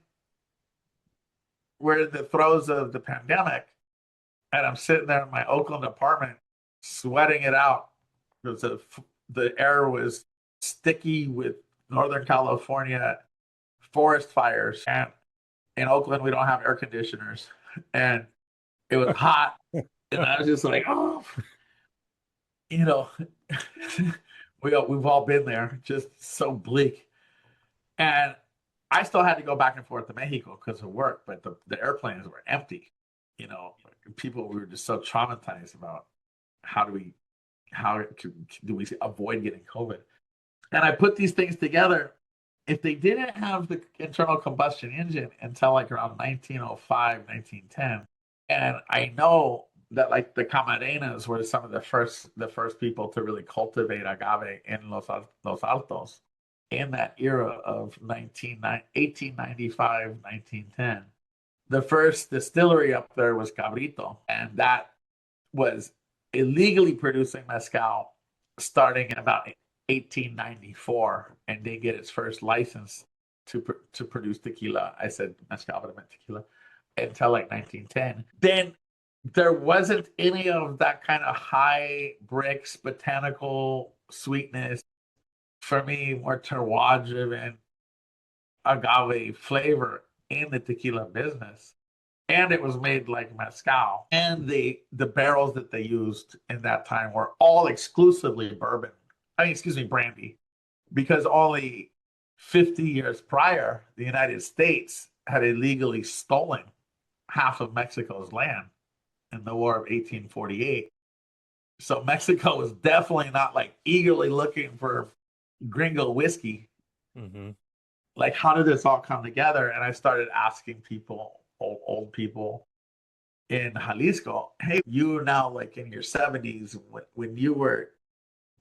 we're in the throes of the pandemic. And I'm sitting there in my Oakland apartment, sweating it out because the air was sticky with Northern California forest fires. And in Oakland, we don't have air conditioners. And it was hot. And I was just like, oh, we've all been there, just so bleak. And I still had to go back and forth to Mexico because of work, but the airplanes were empty. People were just so traumatized about how do we avoid getting COVID. And I put these things together. If they didn't have the internal combustion engine until like around 1905, 1910, and I know that like the Camarenas were some of the first people to really cultivate agave in Los Altos in that era of 1895, 1910. The first distillery up there was Cabrito, and that was illegally producing mezcal starting in about 1894, and they get its first license to produce tequila. I said mezcal, but I meant tequila, until like 1910. Then there wasn't any of that kind of high bricks, botanical sweetness. For me, more terroir-driven agave flavor in the tequila business. And it was made like mezcal. And the barrels that they used in that time were all exclusively brandy. Because only 50 years prior, the United States had illegally stolen half of Mexico's land in the War of 1848. So Mexico was definitely not like eagerly looking for gringo whiskey. Mm-hmm. Like, how did this all come together? And I started asking people, old people in Jalisco, hey, you now like in your 70s, when you were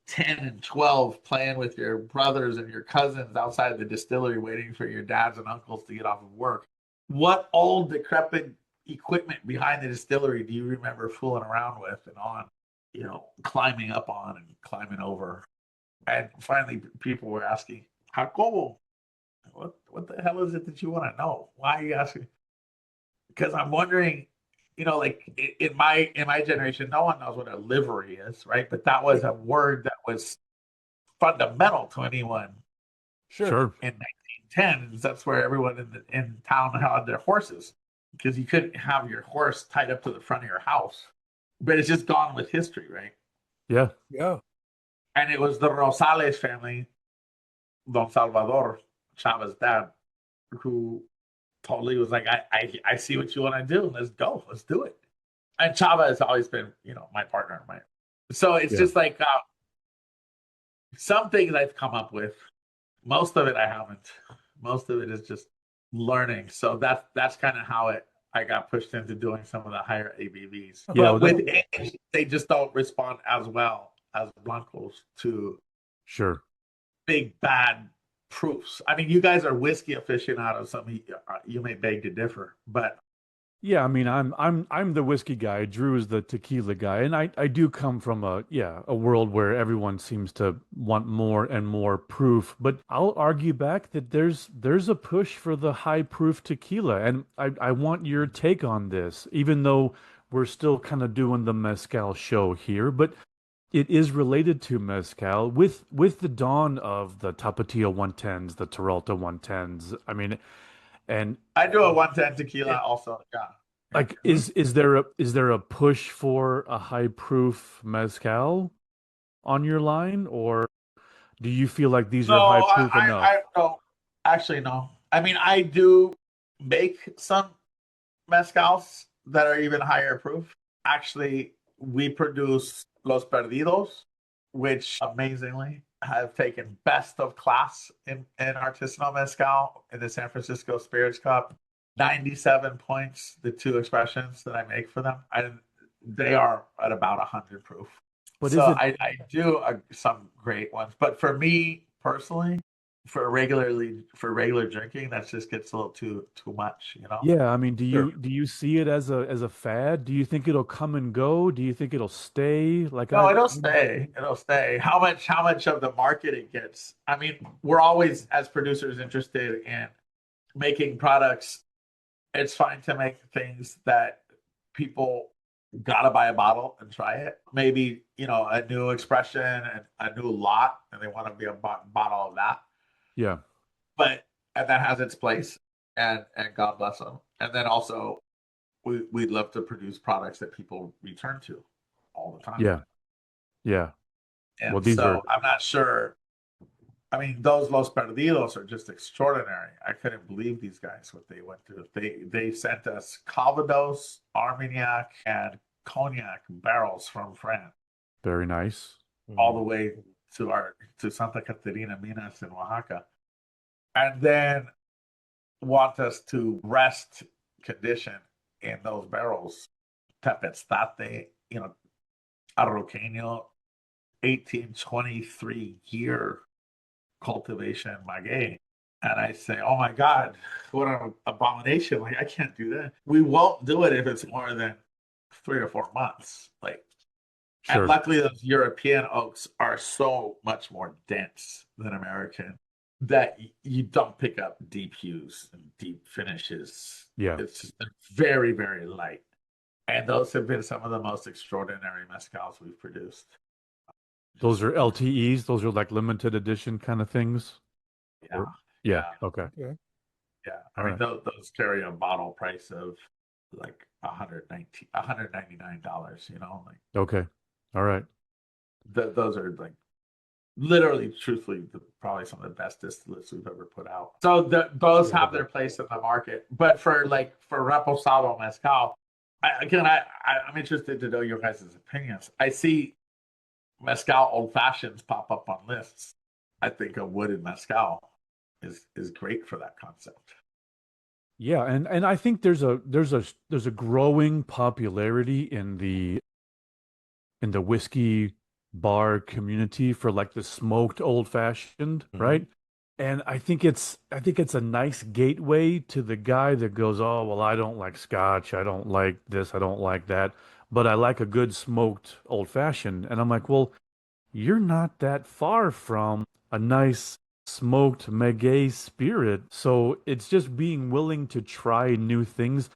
10 and 12 playing with your brothers and your cousins outside the distillery waiting for your dads and uncles to get off of work, what old decrepit equipment behind the distillery do you remember fooling around with and on, climbing up on and climbing over? And finally people were asking, Jacobo, what the hell is it that you want to know? Why are you asking? Because I'm wondering like in my generation, no one knows what a livery is, right? But that was a word that was fundamental to anyone Sure. Sure. in 1910s. That's where everyone in town had their horses because you couldn't have your horse tied up to the front of your house. But it's just gone with history, right? Yeah. Yeah. And it was the Rosales family, Don Salvador Chavez' dad, who totally was like, I see what you want to do. Let's go. Let's do it. And Chavez has always been, my partner. So it's Yeah. just like some things I've come up with. Most of it I haven't. Most of it is just learning. So that's kind of how I got pushed into doing some of the higher ABVs. Yeah, But with age, they just don't respond as well as Blancos to Sure. big bad proofs. I mean, you guys are whiskey aficionados. So you may beg to differ, but Yeah, I mean, I'm the whiskey guy. Drew is the tequila guy, and I do come from a world where everyone seems to want more and more proof. But I'll argue back that there's a push for the high proof tequila, and I want your take on this, even though we're still kind of doing the mezcal show here, but it is related to mezcal with the dawn of the Tapatio 110s, the Peralta 110s. I mean, and I do a 110 tequila also. Yeah. like, is there a push for a high proof mezcal on your line, or do you feel like these No, are high proof enough? I no. Actually, no. I mean, I do make some mezcals that are even higher proof. Actually, we produce Los Perdidos, which amazingly have taken best of class in artisanal mezcal in the San Francisco Spirits Cup. 97 points, the two expressions that I make for them. They are at about 100 proof. But So is it I do some great ones. But for me personally, for regular drinking, that just gets a little too much. yeah, I mean, do Sure. you see it as a fad? Do you think it'll come and go? Do you think it'll stay? Like No, it'll stay. It'll stay. How much of the market it gets? I mean, we're always as producers interested in making products. It's fine to make things that people gotta buy a bottle and try it. Maybe, a new expression and a new lot, and they want to be a bottle of that. Yeah. But and that has its place, and God bless them. And then also, we'd love to produce products that people return to all the time. Yeah. Yeah. Well, And these are so I'm not sure. I mean, those Los Perdidos are just extraordinary. I couldn't believe these guys what they went through. They sent us Calvados, Armagnac, and Cognac barrels from France very nice. all the way to Santa Catarina, Minas, and Oaxaca, and then want us to rest condition in those barrels. Tepestate, Arroqueño, 1823 year cultivation maguey. And I say, oh my God, what an abomination. Like, I can't do that. We won't do it if it's more than 3 or 4 months. And Sure. luckily, those European oaks are so much more dense than American that you don't pick up deep hues and deep finishes. Yeah. It's just very, very light. And those have been some of the most extraordinary mezcals we've produced. Those are LTEs. Those are like limited edition kind of things. Yeah. Yeah. Okay. Okay. Yeah. I All mean, those carry a bottle price of like $199, like Okay. All right. those are like literally, truthfully, probably some of the best distillates we've ever put out. So those have their place in the market. But for Reposado Mezcal, I'm interested to know your guys' opinions. I see Mezcal old fashions pop up on lists. I think a wooded Mezcal is great for that concept. Yeah, and I think there's a growing popularity in the whiskey bar community for like the smoked old fashioned, right? And I think it's a nice gateway to the guy that goes, "Oh, well, I don't like scotch, I don't like this, I don't like that, but I like a good smoked old fashioned." And I'm like, "Well, you're not that far from a nice smoked Maguey spirit." So it's just being willing to try new things.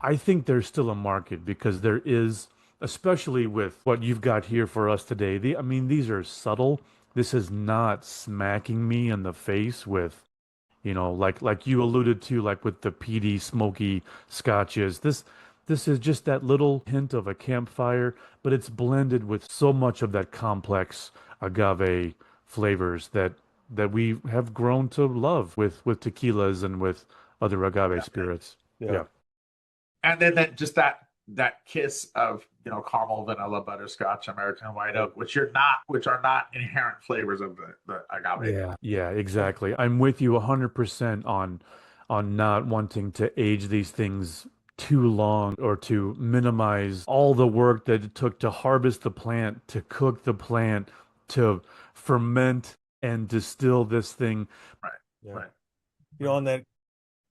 I think there's still a market because there is, especially with what you've got here for us today. I mean, these are subtle. This is not smacking me in the face with, like you alluded to, like with the peaty, smoky scotches. This is just that little hint of a campfire, but it's blended with so much of that complex agave flavors that we have grown to love with tequilas and with other agave Yeah. spirits. Yeah. Yeah. And then that kiss of caramel, vanilla, butterscotch, American white oak, which are not inherent flavors of the agave. Yeah, yeah, exactly. I'm with you 100% on not wanting to age these things too long or to minimize all the work that it took to harvest the plant, to cook the plant, to ferment and distill this thing. Right. Yeah. Right. On that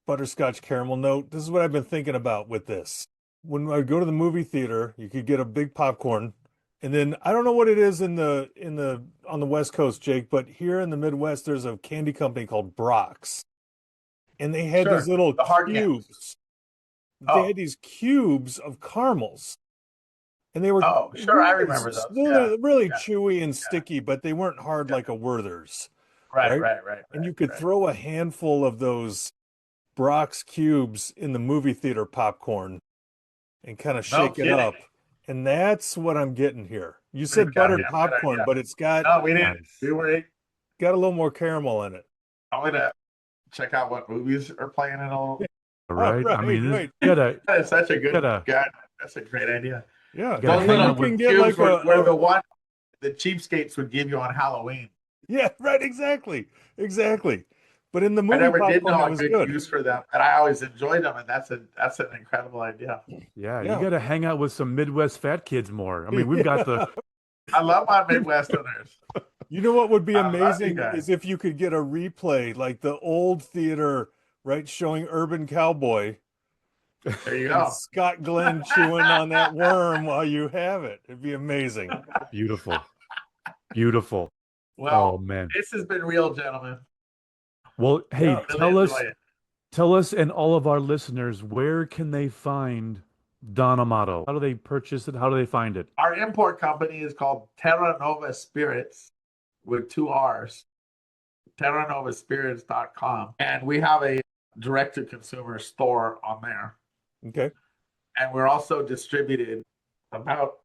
butterscotch caramel note, this is what I've been thinking about with this. When I go to the movie theater, you could get a big popcorn, and then I don't know what it is on the West Coast, Jake, but here in the Midwest, there's a candy company called Brock's, and they had Sure. these little The hard cubes. cans. They had these cubes of caramels, and they were Sure, I really remember those. Yeah. really Yeah. chewy and sticky, but they weren't hard Yeah. like a Werther's, Right. right? Right. And you could right. throw a handful of those Brock's cubes in the movie theater popcorn and kind of No shake it kidding. up. And that's what I'm getting here. You Okay, said buttered yeah, good popcorn, idea. but it's got No, we didn't. Nice. We were. got a little more caramel in it. I'm gonna check out what movies are playing in a little. Right? I mean, right. That is such a good. gotta- God, that's a great idea. Yeah, gotta Those hang little out with you can get cubes like were the one the cheapskates would give you on Halloween. yeah, right, exactly. But in the I movie never did popcorn, know it a was good good. use for them, and I always enjoyed them, and that's an incredible idea. Yeah, Yeah. you gotta hang out with some Midwest fat kids more. I mean, we've got the I love my Midwesterners. You know what would be I love you amazing guys. is if you could get a replay like the old theater, right, showing Urban Cowboy There you and go. Scott Glenn chewing on that worm while you have it. It'd be amazing. beautiful. Beautiful. Well, Oh man. this has been real, gentlemen. Well, hey, Yeah. Really enjoy it. tell us and all of our listeners, where can they find Don Amato? How do they purchase it? How do they find it? Our import company is called Terra Nova Spirits with 2 R's. TerraNovaSpirits.com. And we have a direct-to-consumer store on there. Okay. And we're also distributed about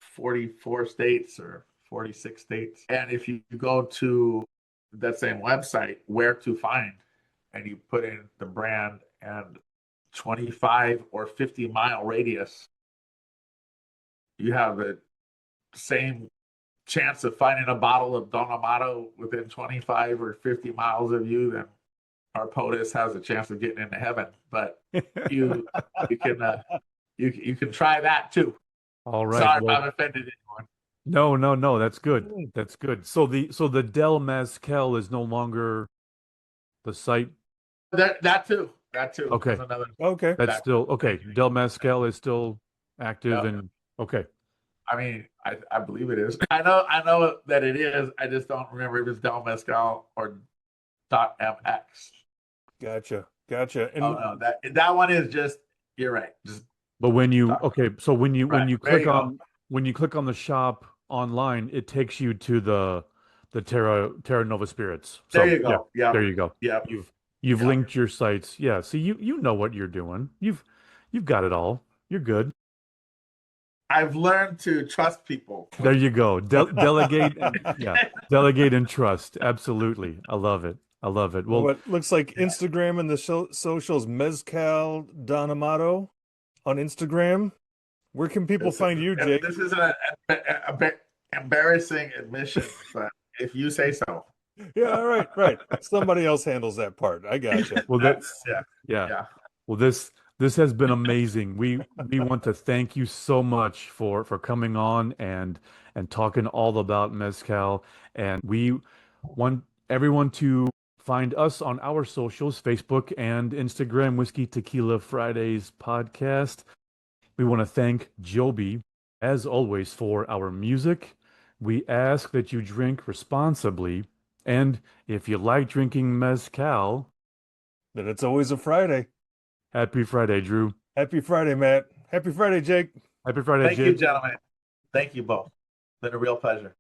44 states or 46 states. And if you go to that same website, Where to Find, and you put in the brand and 25 or 50-mile radius, you have the same chance of finding a bottle of Don Amato within 25 or 50 miles of you, then our POTUS has a chance of getting into heaven. But you can try that too. All right. Sorry if well, I've offended anyone. no, that's good. That's good. So the Del Mezcal is no longer the site. That too. Okay. That's another. Okay. That's That- still okay. Del Mezcal is still active Yeah. and okay. I mean, I believe it is. I know that it is. I just don't remember if it's Del Mezcal or .mx. Gotcha. And Oh no, that one is just. You're right. Just But when you Right. when you There click you go. on the shop online, it takes you to the Terra Nova Spirits. So, there you go. Yeah, Yeah. there you go. Yeah. You've Yeah. linked your sites. Yeah. See, you know what you're doing. You've got it all. You're good. I've learned to trust people. There you go. Delegate and trust. Absolutely. I love it. well, it looks like Instagram and the socials, Mezcal Don Amato on Instagram. Where can people find you, Jake? This is a bit embarrassing admission, but if you say so. Yeah, right. Somebody else handles that part. I gotcha. Well, That's yeah. Well, this has been amazing. We want to thank you so much for coming on and talking all about mezcal. And we want everyone to find us on our socials, Facebook and Instagram, Whiskey Tequila Fridays podcast. We want to thank Joby, as always, for our music. We ask that you drink responsibly. And if you like drinking mezcal, Then it's always a Friday. happy Friday, Drew. Happy Friday, Matt. Happy Friday, Jake. Happy Friday, Thank you, Jake. gentlemen. Thank you both. Been a real pleasure.